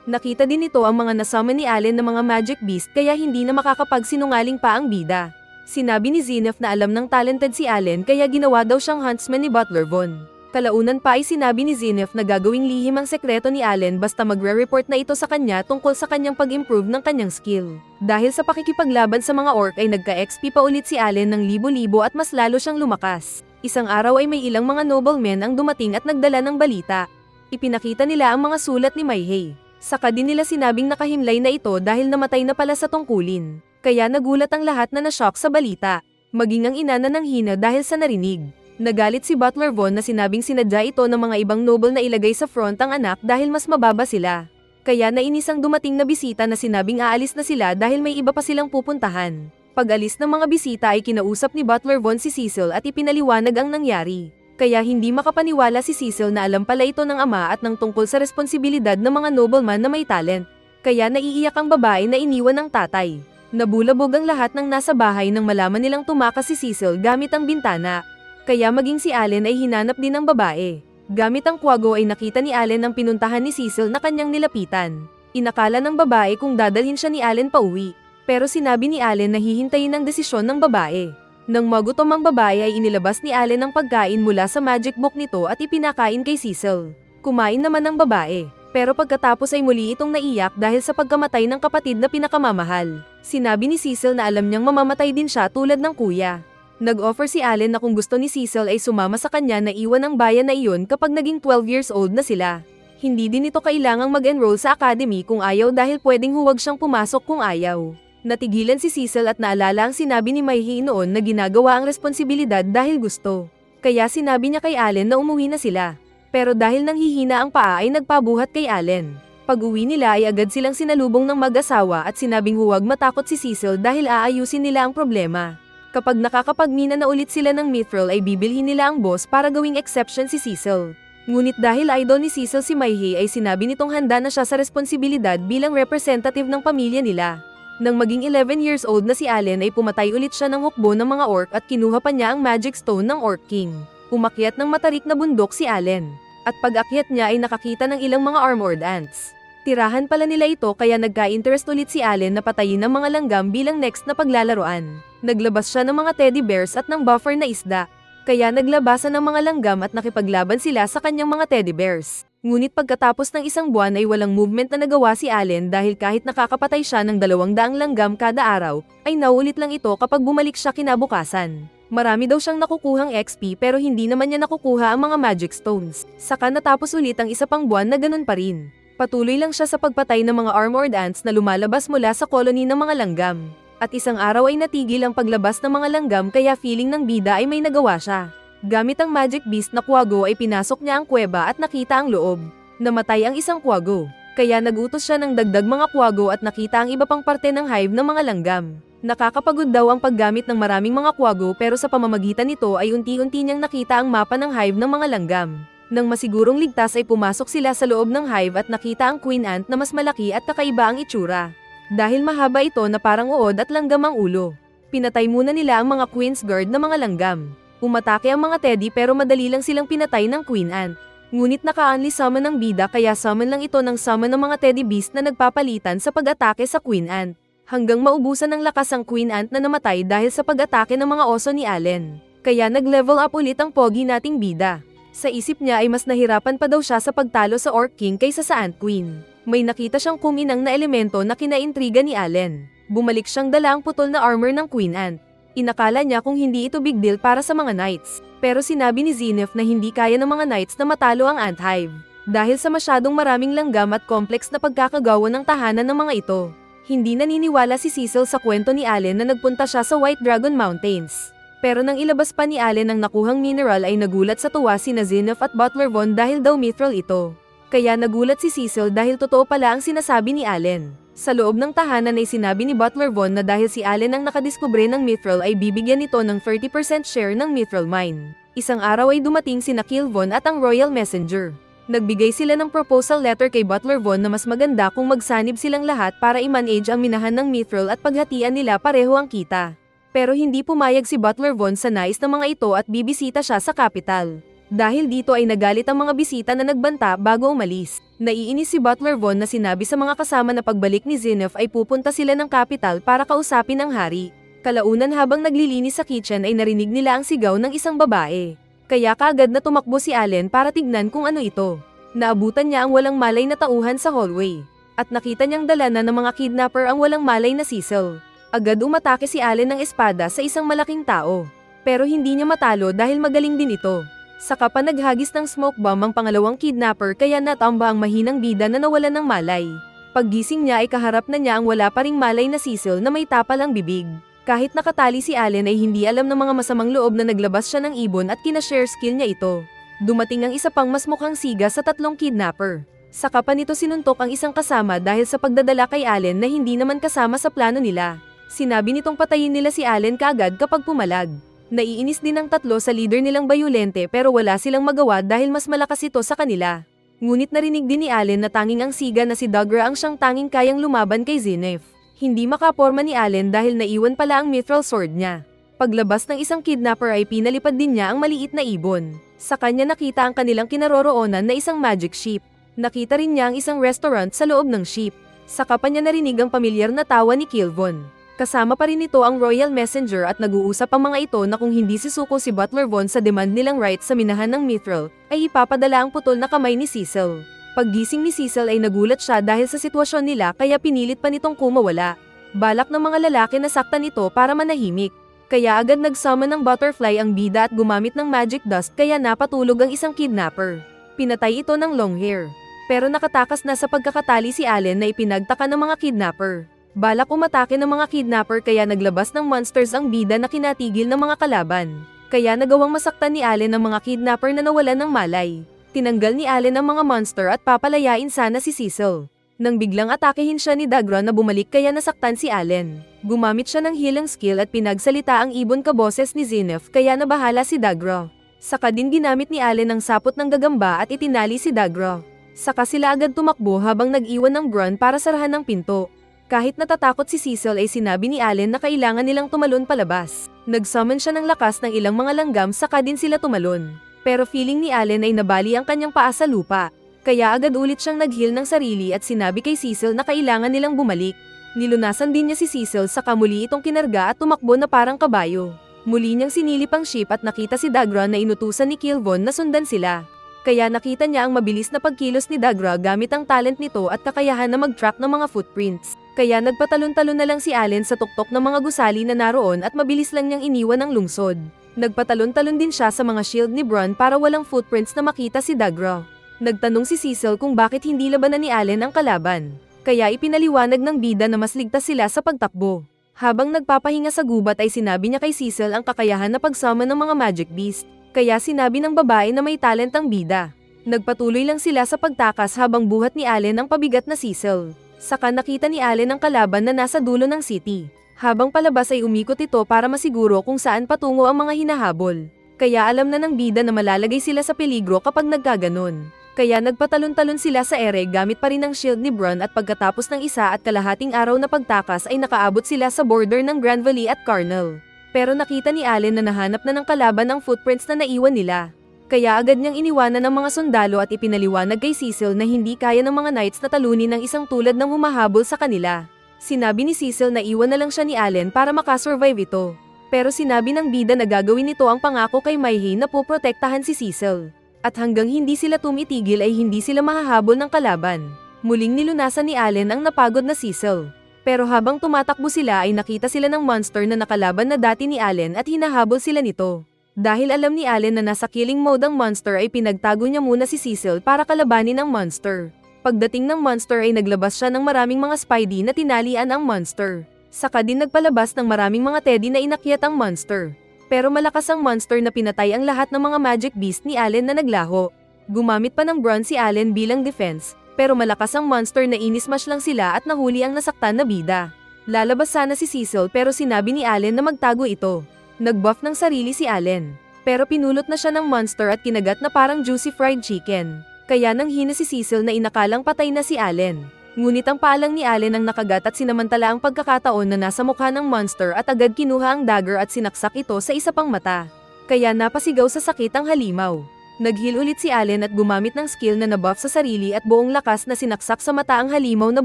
Nakita din nito ang mga nasummon ni Allen na mga magic beast kaya hindi na makakapagsinungaling pa ang bida. Sinabi ni Zenith na alam ng talented si Allen kaya ginawa daw siyang huntsman ni Butler Von. Kalaunan pa ay sinabi ni Zenith na gagawing lihim ang sekreto ni Allen basta magre-report na ito sa kanya tungkol sa kanyang pag-improve ng kanyang skill. Dahil sa pakikipaglaban sa mga orc ay nagka-XP pa ulit si Allen ng libo-libo at mas lalo siyang lumakas. Isang araw ay may ilang mga noblemen ang dumating at nagdala ng balita. Ipinakita nila ang mga sulat ni Maihei. Saka din nila sinabing nakahimlay na ito dahil namatay na pala sa tungkulin. Kaya nagulat ang lahat na na-shock sa balita. Maging ang ina na nanghina dahil sa narinig. Nagalit si Butler Von na sinabing sinadya ito ng mga ibang noble na ilagay sa front ang anak dahil mas mababa sila. Kaya nainis ang dumating na bisita na sinabing aalis na sila dahil may iba pa silang pupuntahan. Pag-alis ng mga bisita ay kinausap ni Butler Von si Cecil at ipinaliwanag ang nangyari. Kaya hindi makapaniwala si Cecil na alam pala ito ng ama at ng tungkol sa responsibilidad ng mga nobleman na may talent. Kaya naiiyak ang babae na iniwan ng tatay. Nabulabog ang lahat ng nasa bahay nang malaman nilang tumakas si Cecil gamit ang bintana. Kaya maging si Allen ay hinanap din ng babae. Gamit ang kwago ay nakita ni Allen ang pinuntahan ni Cecil na kanyang nilapitan. Inakala ng babae kung dadalhin siya ni Allen pauwi. Pero sinabi ni Allen na hihintayin ang desisyon ng babae. Nang magutom ang babae ay inilabas ni Allen ang pagkain mula sa magic book nito at ipinakain kay Cecil. Kumain naman ang babae. Pero pagkatapos ay muli itong naiyak dahil sa pagkamatay ng kapatid na pinakamamahal. Sinabi ni Cecil na alam niyang mamamatay din siya tulad ng kuya. Nag-offer si Allen na kung gusto ni Cecil ay sumama sa kanya na iwan ang bayan na iyon kapag naging 12 years old na sila. Hindi din ito kailangang mag-enroll sa academy kung ayaw dahil pwedeng huwag siyang pumasok kung ayaw. Natigilan si Cecil at naalala ang sinabi ni Maihei noon na ginagawa ang responsibilidad dahil gusto. Kaya sinabi niya kay Allen na umuwi na sila. Pero dahil nanghihina ang paa ay nagpabuhat kay Allen. Pag-uwi nila ay agad silang sinalubong ng mag-asawa at sinabing huwag matakot si Cecil dahil aayusin nila ang problema. Kapag nakakapagmina na ulit sila ng mithril ay bibilhin nila ang boss para gawing exception si Cecil. Ngunit dahil idol ni Cecil si Maihei ay sinabi nitong handa na siya sa responsibilidad bilang representative ng pamilya nila. Nang maging 11 years old na si Allen ay pumatay ulit siya ng hukbo ng mga orc at kinuha pa niya ang magic stone ng Orc King. Umakyat ng matarik na bundok si Allen. At pag-akyat niya ay nakakita ng ilang mga armored ants. Tirahan pala nila ito kaya nagka-interest ulit si Allen na patayin ng mga langgam bilang next na paglalaroan. Naglabas siya ng mga teddy bears at ng buffer na isda. Kaya naglabasan ng mga langgam at nakipaglaban sila sa kanyang mga teddy bears. Ngunit pagkatapos ng isang buwan ay walang movement na nagawa si Allen dahil kahit nakakapatay siya ng 200 langgam kada araw, ay naulit lang ito kapag bumalik siya kinabukasan. Marami daw siyang nakukuhang XP pero hindi naman niya nakukuha ang mga magic stones. Saka natapos ulit ang isa pang buwan na ganun pa rin. Patuloy lang siya sa pagpatay ng mga armored ants na lumalabas mula sa colony ng mga langgam. At isang araw ay natigil ang paglabas ng mga langgam kaya feeling ng bida ay may nagawa siya. Gamit ang magic beast na kwago ay pinasok niya ang kuweba at nakita ang loob. Namatay ang isang kwago. Kaya nagutos siya ng dagdag mga kwago at nakita ang iba pang parte ng hive ng mga langgam. Nakakapagod daw ang paggamit ng maraming mga kwago pero sa pamamagitan nito ay unti-unti niyang nakita ang mapa ng hive ng mga langgam. Nang masigurong ligtas ay pumasok sila sa loob ng hive at nakita ang queen ant na mas malaki at kakaiba ang itsura. Dahil mahaba ito na parang uod at langgam ang ulo. Pinatay muna nila ang mga queen's guard na mga langgam. Umatake ang mga teddy pero madali lang silang pinatay ng queen ant. Ngunit naka-only summon ng bida kaya summon lang ito ng summon ng mga teddy beast na nagpapalitan sa pag-atake sa queen ant. Hanggang maubusan ng lakas ang queen ant na namatay dahil sa pag-atake ng mga oso ni Allen. Kaya nag-level up ulit ang pogi nating bida. Sa isip niya ay mas nahirapan pa daw siya sa pagtalo sa Orc King kaysa sa Ant Queen. May nakita siyang kuminang na elemento na kinaintriga ni Allen. Bumalik siyang dala ang putol na armor ng Queen Ant. Inakala niya kung hindi ito big deal para sa mga knights. Pero sinabi ni Zenith na hindi kaya ng mga knights na matalo ang ant hive. Dahil sa masyadong maraming langgam at complex na pagkakagawa ng tahanan ng mga ito. Hindi naniniwala si Cecil sa kwento ni Allen na nagpunta siya sa White Dragon Mountains. Pero nang ilabas pa ni Allen ang nakuhang mineral ay nagulat sa tuwa sina Zenith at Butler Von dahil daw mithril ito. Kaya nagulat si Cecil dahil totoo pala ang sinasabi ni Allen. Sa loob ng tahanan ay sinabi ni Butler Von na dahil si Allen ang nakadiskubre ng mithril ay bibigyan nito ng 30% share ng mithril mine. Isang araw ay dumating sina Kill Von at ang Royal Messenger. Nagbigay sila ng proposal letter kay Butler Von na mas maganda kung magsanib silang lahat para i-manage ang minahan ng Mithril at paghatian nila pareho ang kita. Pero hindi pumayag si Butler Von sa nais ng mga ito at bibisita siya sa capital. Dahil dito ay nagalit ang mga bisita na nagbanta bago umalis. Naiinis si Butler Von na sinabi sa mga kasama na pagbalik ni Zenith ay pupunta sila ng capital para kausapin ang hari. Kalaunan habang naglilinis sa kitchen ay narinig nila ang sigaw ng isang babae. Kaya kaagad na tumakbo si Allen para tignan kung ano ito. Naabutan niya ang walang malay na tauhan sa hallway. At nakita niyang dala na ng mga kidnapper ang walang malay na Cecil. Agad umatake si Allen ng espada sa isang malaking tao. Pero hindi niya matalo dahil magaling din ito. Saka pa naghagis ng smoke bomb ang pangalawang kidnapper kaya natamba ang mahinang bida na nawalan ng malay. Paggising niya ay kaharap na niya ang wala pa ring malay na Cecil na may tapal ang bibig. Kahit nakatali si Allen ay hindi alam ng mga masamang loob na naglabas siya ng ibon at kinashare skill niya ito. Dumating ang isa pang mas mukhang siga sa tatlong kidnapper. Saka pa nito sinuntok ang isang kasama dahil sa pagdadala kay Allen na hindi naman kasama sa plano nila. Sinabi nitong patayin nila si Allen kaagad kapag pumalag. Naiinis din ang tatlo sa leader nilang bayulente pero wala silang magawa dahil mas malakas ito sa kanila. Ngunit narinig din ni Allen na tanging ang siga na si Dagra ang siyang tanging kayang lumaban kay Zenith. Hindi makaporma ni Allen dahil naiwan pala ang mithril sword niya. Paglabas ng isang kidnapper ay pinalipad din niya ang maliit na ibon. Sa kanya nakita ang kanilang kinaroroonan na isang magic ship. Nakita rin niya ang isang restaurant sa loob ng ship. Saka pa niya narinig ang pamilyar na tawa ni Kilvon. Kasama pa rin ito ang Royal Messenger at nag-uusap ang mga ito na kung hindi sisuko si Butler Von sa demand nilang rights sa minahan ng mithril, ay ipapadala ang putol na kamay ni Cecil. Paggising ni Cecil ay nagulat siya dahil sa sitwasyon nila kaya pinilit pa nitong kumawala. Balak ng mga lalaki na saktan ito para manahimik. Kaya agad nagsummon ng butterfly ang bida at gumamit ng magic dust kaya napatulog ang isang kidnapper. Pinatay ito ng long hair. Pero nakatakas na sa pagkakatali si Allen na ipinagtaka ng mga kidnapper. Balak umatake ng mga kidnapper kaya naglabas ng monsters ang bida na kinatigil ng mga kalaban. Kaya nagawang masaktan ni Allen ang mga kidnapper na nawalan ng malay. Tinanggal ni Allen ang mga monster at papalayain sana si Cecil. Nang biglang atakehin siya ni Dagra na bumalik kaya nasaktan si Allen. Gumamit siya ng healing skill at pinagsalita ang ibon kaboses ni Zenith kaya nabahala si Dagra. Saka din ginamit ni Allen ang sapot ng gagamba at itinali si Dagra. Saka sila agad tumakbo habang nag-iwan ng Bron para sarahan ng pinto. Kahit natatakot si Cecil ay sinabi ni Allen na kailangan nilang tumalon palabas. Nag-summon siya ng lakas ng ilang mga langgam saka din sila tumalon. Pero feeling ni Allen ay nabali ang kanyang paa sa lupa. Kaya agad ulit siyang nag-heal ng sarili at sinabi kay Cecil na kailangan nilang bumalik. Nilunasan din niya si Cecil saka muli itong kinarga at tumakbo na parang kabayo. Muli niyang sinilip ang ship at nakita si Dagra na inutusan ni Kilvon na sundan sila. Kaya nakita niya ang mabilis na pagkilos ni Dagra gamit ang talent nito at kakayahan na mag-track ng mga footprints. Kaya nagpatalon-talon na lang si Allen sa tuktok ng mga gusali na naroon at mabilis lang niyang iniwan ang lungsod. Nagpatalon-talon din siya sa mga shield ni Bron para walang footprints na makita si Dagra. Nagtanong si Cecil kung bakit hindi labanan ni Allen ang kalaban. Kaya ipinaliwanag ng bida na mas ligtas sila sa pagtakbo. Habang nagpapahinga sa gubat ay sinabi niya kay Cecil ang kakayahan na pagsama ng mga magic beast. Kaya sinabi ng babae na may talent ang bida. Nagpatuloy lang sila sa pagtakas habang buhat ni Allen ang pabigat na Cecil. Saka nakita ni Allen ang kalaban na nasa dulo ng city. Habang palabas ay umikot ito para masiguro kung saan patungo ang mga hinahabol. Kaya alam na ng bida na malalagay sila sa peligro kapag nagkaganon. Kaya nagpatalon-talon sila sa ere gamit pa rin ang shield ni Bron at pagkatapos ng isa at kalahating araw na pagtakas ay nakaabot sila sa border ng Grand Valley at Carnel. Pero nakita ni Allen na nahanap na ng kalaban ang footprints na naiwan nila. Kaya agad niyang iniwanan ng mga sundalo at ipinaliwanag kay Cecil na hindi kaya ng mga knights na talunin ng isang tulad ng humahabol sa kanila. Sinabi ni Cecil na iwan na lang siya ni Allen para makasurvive ito. Pero sinabi ng bida na gagawin nito ang pangako kay Mayhe na poprotektahan si Cecil. At hanggang hindi sila tumitigil ay hindi sila mahahabol ng kalaban. Muling nilunasan ni Allen ang napagod na Cecil. Pero habang tumatakbo sila ay nakita sila ng monster na nakalaban na dati ni Allen at hinahabol sila nito. Dahil alam ni Allen na nasa killing mode ang monster ay pinagtago niya muna si Cecil para kalabanin ang monster. Pagdating ng monster ay naglabas siya ng maraming mga Spidey na tinalian ang monster. Saka din nagpalabas ng maraming mga Teddy na inakyat ang monster. Pero malakas ang monster na pinatay ang lahat ng mga magic beast ni Allen na naglaho. Gumamit pa ng Bron si Allen bilang defense, pero malakas ang monster na inismash lang sila at nahuli ang nasaktan na bida. Lalabas sana si Cecil pero sinabi ni Allen na magtago ito. Nagbuff ng sarili si Allen. Pero pinulot na siya ng monster at kinagat na parang juicy fried chicken. Kaya nanghina si Cecil na inakalang patay na si Allen. Ngunit ang paalang ni Allen ang nakagat at sinamantala ang pagkakataon na nasa mukha ng monster at agad kinuha ang dagger at sinaksak ito sa isa pang mata. Kaya napasigaw sa sakit ang halimaw. Nag-heal ulit si Allen at gumamit ng skill na nabuff sa sarili at buong lakas na sinaksak sa mata ang halimaw na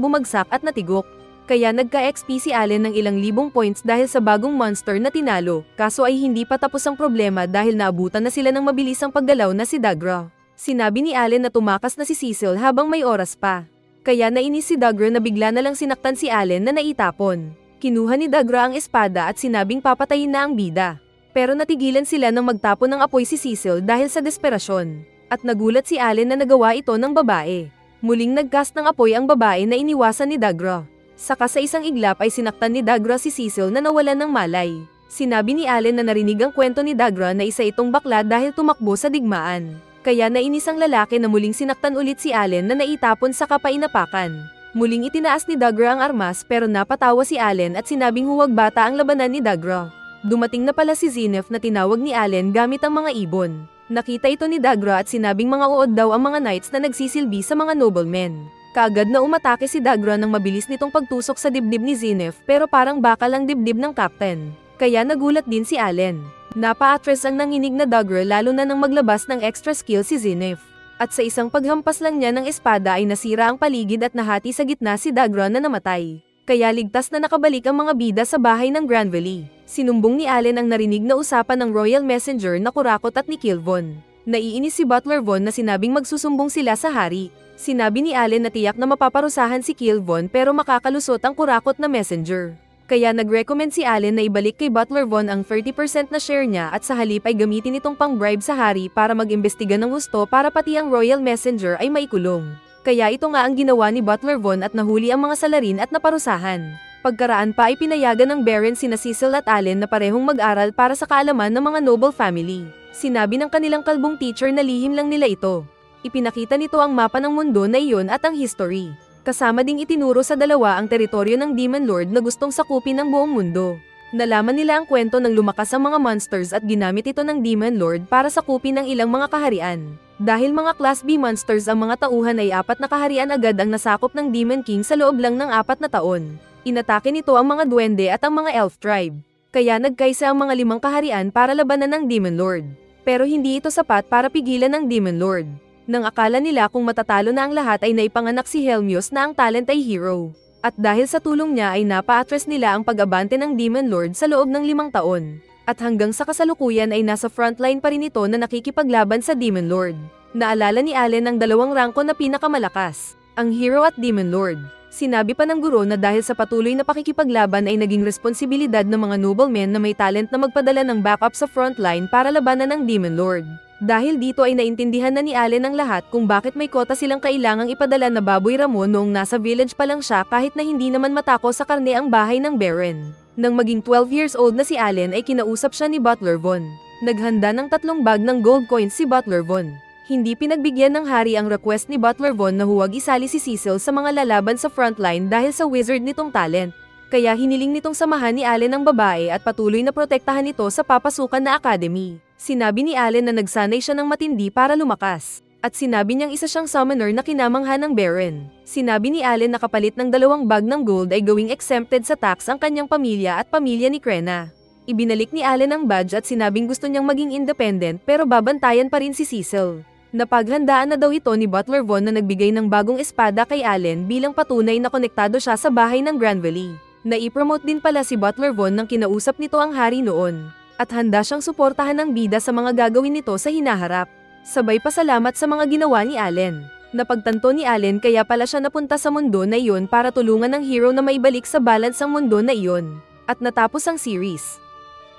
bumagsak at natigok. Kaya nagka-XP si Allen ng ilang libong points dahil sa bagong monster na tinalo, kaso ay hindi pa tapos ang problema dahil naabutan na sila ng mabilisang paggalaw na si Dagra. Sinabi ni Allen na tumakas na si Cecil habang may oras pa. Kaya nainis si Dagra na bigla na lang sinaktan si Allen na naitapon. Kinuha ni Dagra ang espada at sinabing papatayin na ang bida. Pero natigilan sila nang magtapon ng apoy si Cecil dahil sa desperasyon. At nagulat si Allen na nagawa ito ng babae. Muling nagcast ng apoy ang babae na iniwasan ni Dagra. Saka sa isang iglap ay sinaktan ni Dagra si Cecil na nawalan ng malay. Sinabi ni Allen na narinig ang kwento ni Dagra na isa itong bakla dahil tumakbo sa digmaan. Kaya nainis ang lalaki na muling sinaktan ulit si Allen na naitapon sa kapainapakan. Muling itinaas ni Dagra ang armas pero napatawa si Allen at sinabing huwag bata ang labanan ni Dagra. Dumating na pala si Zenith na tinawag ni Allen gamit ang mga ibon. Nakita ito ni Dagra at sinabing mga uod daw ang mga knights na nagsisilbi sa mga noblemen. Kaagad na umatake si Dagra nang mabilis nitong pagtusok sa dibdib ni Zenith pero parang bakal ang dibdib ng captain. Kaya nagulat din si Allen. Napa-atras ang nanginig na Dagra lalo na nang maglabas ng extra skill si Zenith. At sa isang paghampas lang niya ng espada ay nasira ang paligid at nahati sa gitna si Dagra na namatay. Kaya ligtas na nakabalik ang mga bida sa bahay ng Grand Valley. Sinumbong ni Allen ang narinig na usapan ng Royal Messenger na Kurakot at ni Kilvon. Naiinis si Butler Von na sinabing magsusumbong sila sa hari. Sinabi ni Allen na tiyak na mapaparusahan si Kilvon pero makakalusot ang Kurakot na messenger. Kaya nag-recommend si Allen na ibalik kay Butler Von ang 30% na share niya at sa halip ay gamitin itong pang-bribe sa hari para mag-imbestiga ng husto para pati ang Royal Messenger ay maikulong. Kaya ito nga ang ginawa ni Butler Von at nahuli ang mga salarin at naparusahan. Pagkaraan pa ay pinayagan ng Baron sina Cecil at Allen na parehong mag-aral para sa kaalaman ng mga noble family. Sinabi ng kanilang kalbong teacher na lihim lang nila ito. Ipinakita nito ang mapa ng mundo na iyon at ang history. Kasama ding itinuro sa dalawa ang teritoryo ng Demon Lord na gustong sakupin ang buong mundo. Nalaman nila ang kwento ng lumakas ang mga monsters at ginamit ito ng Demon Lord para sakupin ang ilang mga kaharian. Dahil mga Class B monsters ang mga tauhan ay 4 na kaharian agad ang nasakop ng Demon King sa loob lang ng 4 na taon. Inatake nito ang mga duwende at ang mga elf tribe. Kaya nagkaisa ang mga 5 kaharian para labanan ng Demon Lord. Pero hindi ito sapat para pigilan ng Demon Lord. Nang akala nila kung matatalo na ang lahat ay naipanganak si Helmius na ang talent ay hero. At dahil sa tulong niya ay napa-atras nila ang pag-abante ng Demon Lord sa loob ng 5 taon. At hanggang sa kasalukuyan ay nasa frontline pa rin ito na nakikipaglaban sa Demon Lord. Naalala ni Allen ang 2 rangko na pinakamalakas, ang Hero at Demon Lord. Sinabi pa ng guro na dahil sa patuloy na pakikipaglaban ay naging responsibilidad ng mga noblemen na may talent na magpadala ng backup sa frontline para labanan ng Demon Lord. Dahil dito ay naintindihan na ni Allen ang lahat kung bakit may kota silang kailangang ipadala na baboy Ramon noong nasa village pa lang siya kahit na hindi naman matako sa karne ang bahay ng Baron. Nang maging 12 years old na si Allen ay kinausap siya ni Butler Von. Naghanda ng 3 bag ng gold coins si Butler Von. Hindi pinagbigyan ng hari ang request ni Butler Von na huwag isali si Cecil sa mga lalaban sa frontline dahil sa wizard nitong talent. Kaya hiniling nitong samahan ni Allen ang babae at patuloy na protektahan ito sa papasukan na academy. Sinabi ni Allen na nagsanay siya ng matindi para lumakas. At sinabi niyang isa siyang summoner na kinamangha ng Baron. Sinabi ni Allen na kapalit ng 2 bag ng gold ay gawing exempted sa tax ang kanyang pamilya at pamilya ni Krena. Ibinalik ni Allen ang badge at sinabing gusto niyang maging independent pero babantayan pa rin si Cecil. Napaghandaan na daw ito ni Butler Von na nagbigay ng bagong espada kay Allen bilang patunay na konektado siya sa bahay ng Grand Valley. Naipromote din pala si Butler Von nang kinausap nito ang hari noon. At handa siyang suportahan ng bida sa mga gagawin nito sa hinaharap. Sabay pasalamat sa mga ginawa ni Allen. Napagtanto ni Allen kaya pala siya napunta sa mundo na iyon para tulungan ng hero na maibalik sa balance ang mundo na iyon. At natapos ang series.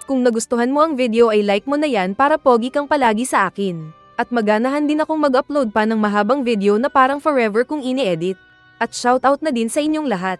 Kung nagustuhan mo ang video ay like mo na yan para pogi kang palagi sa akin. At maganahan din akong mag-upload pa ng mahabang video na parang forever kung ini-edit. At shoutout na din sa inyong lahat.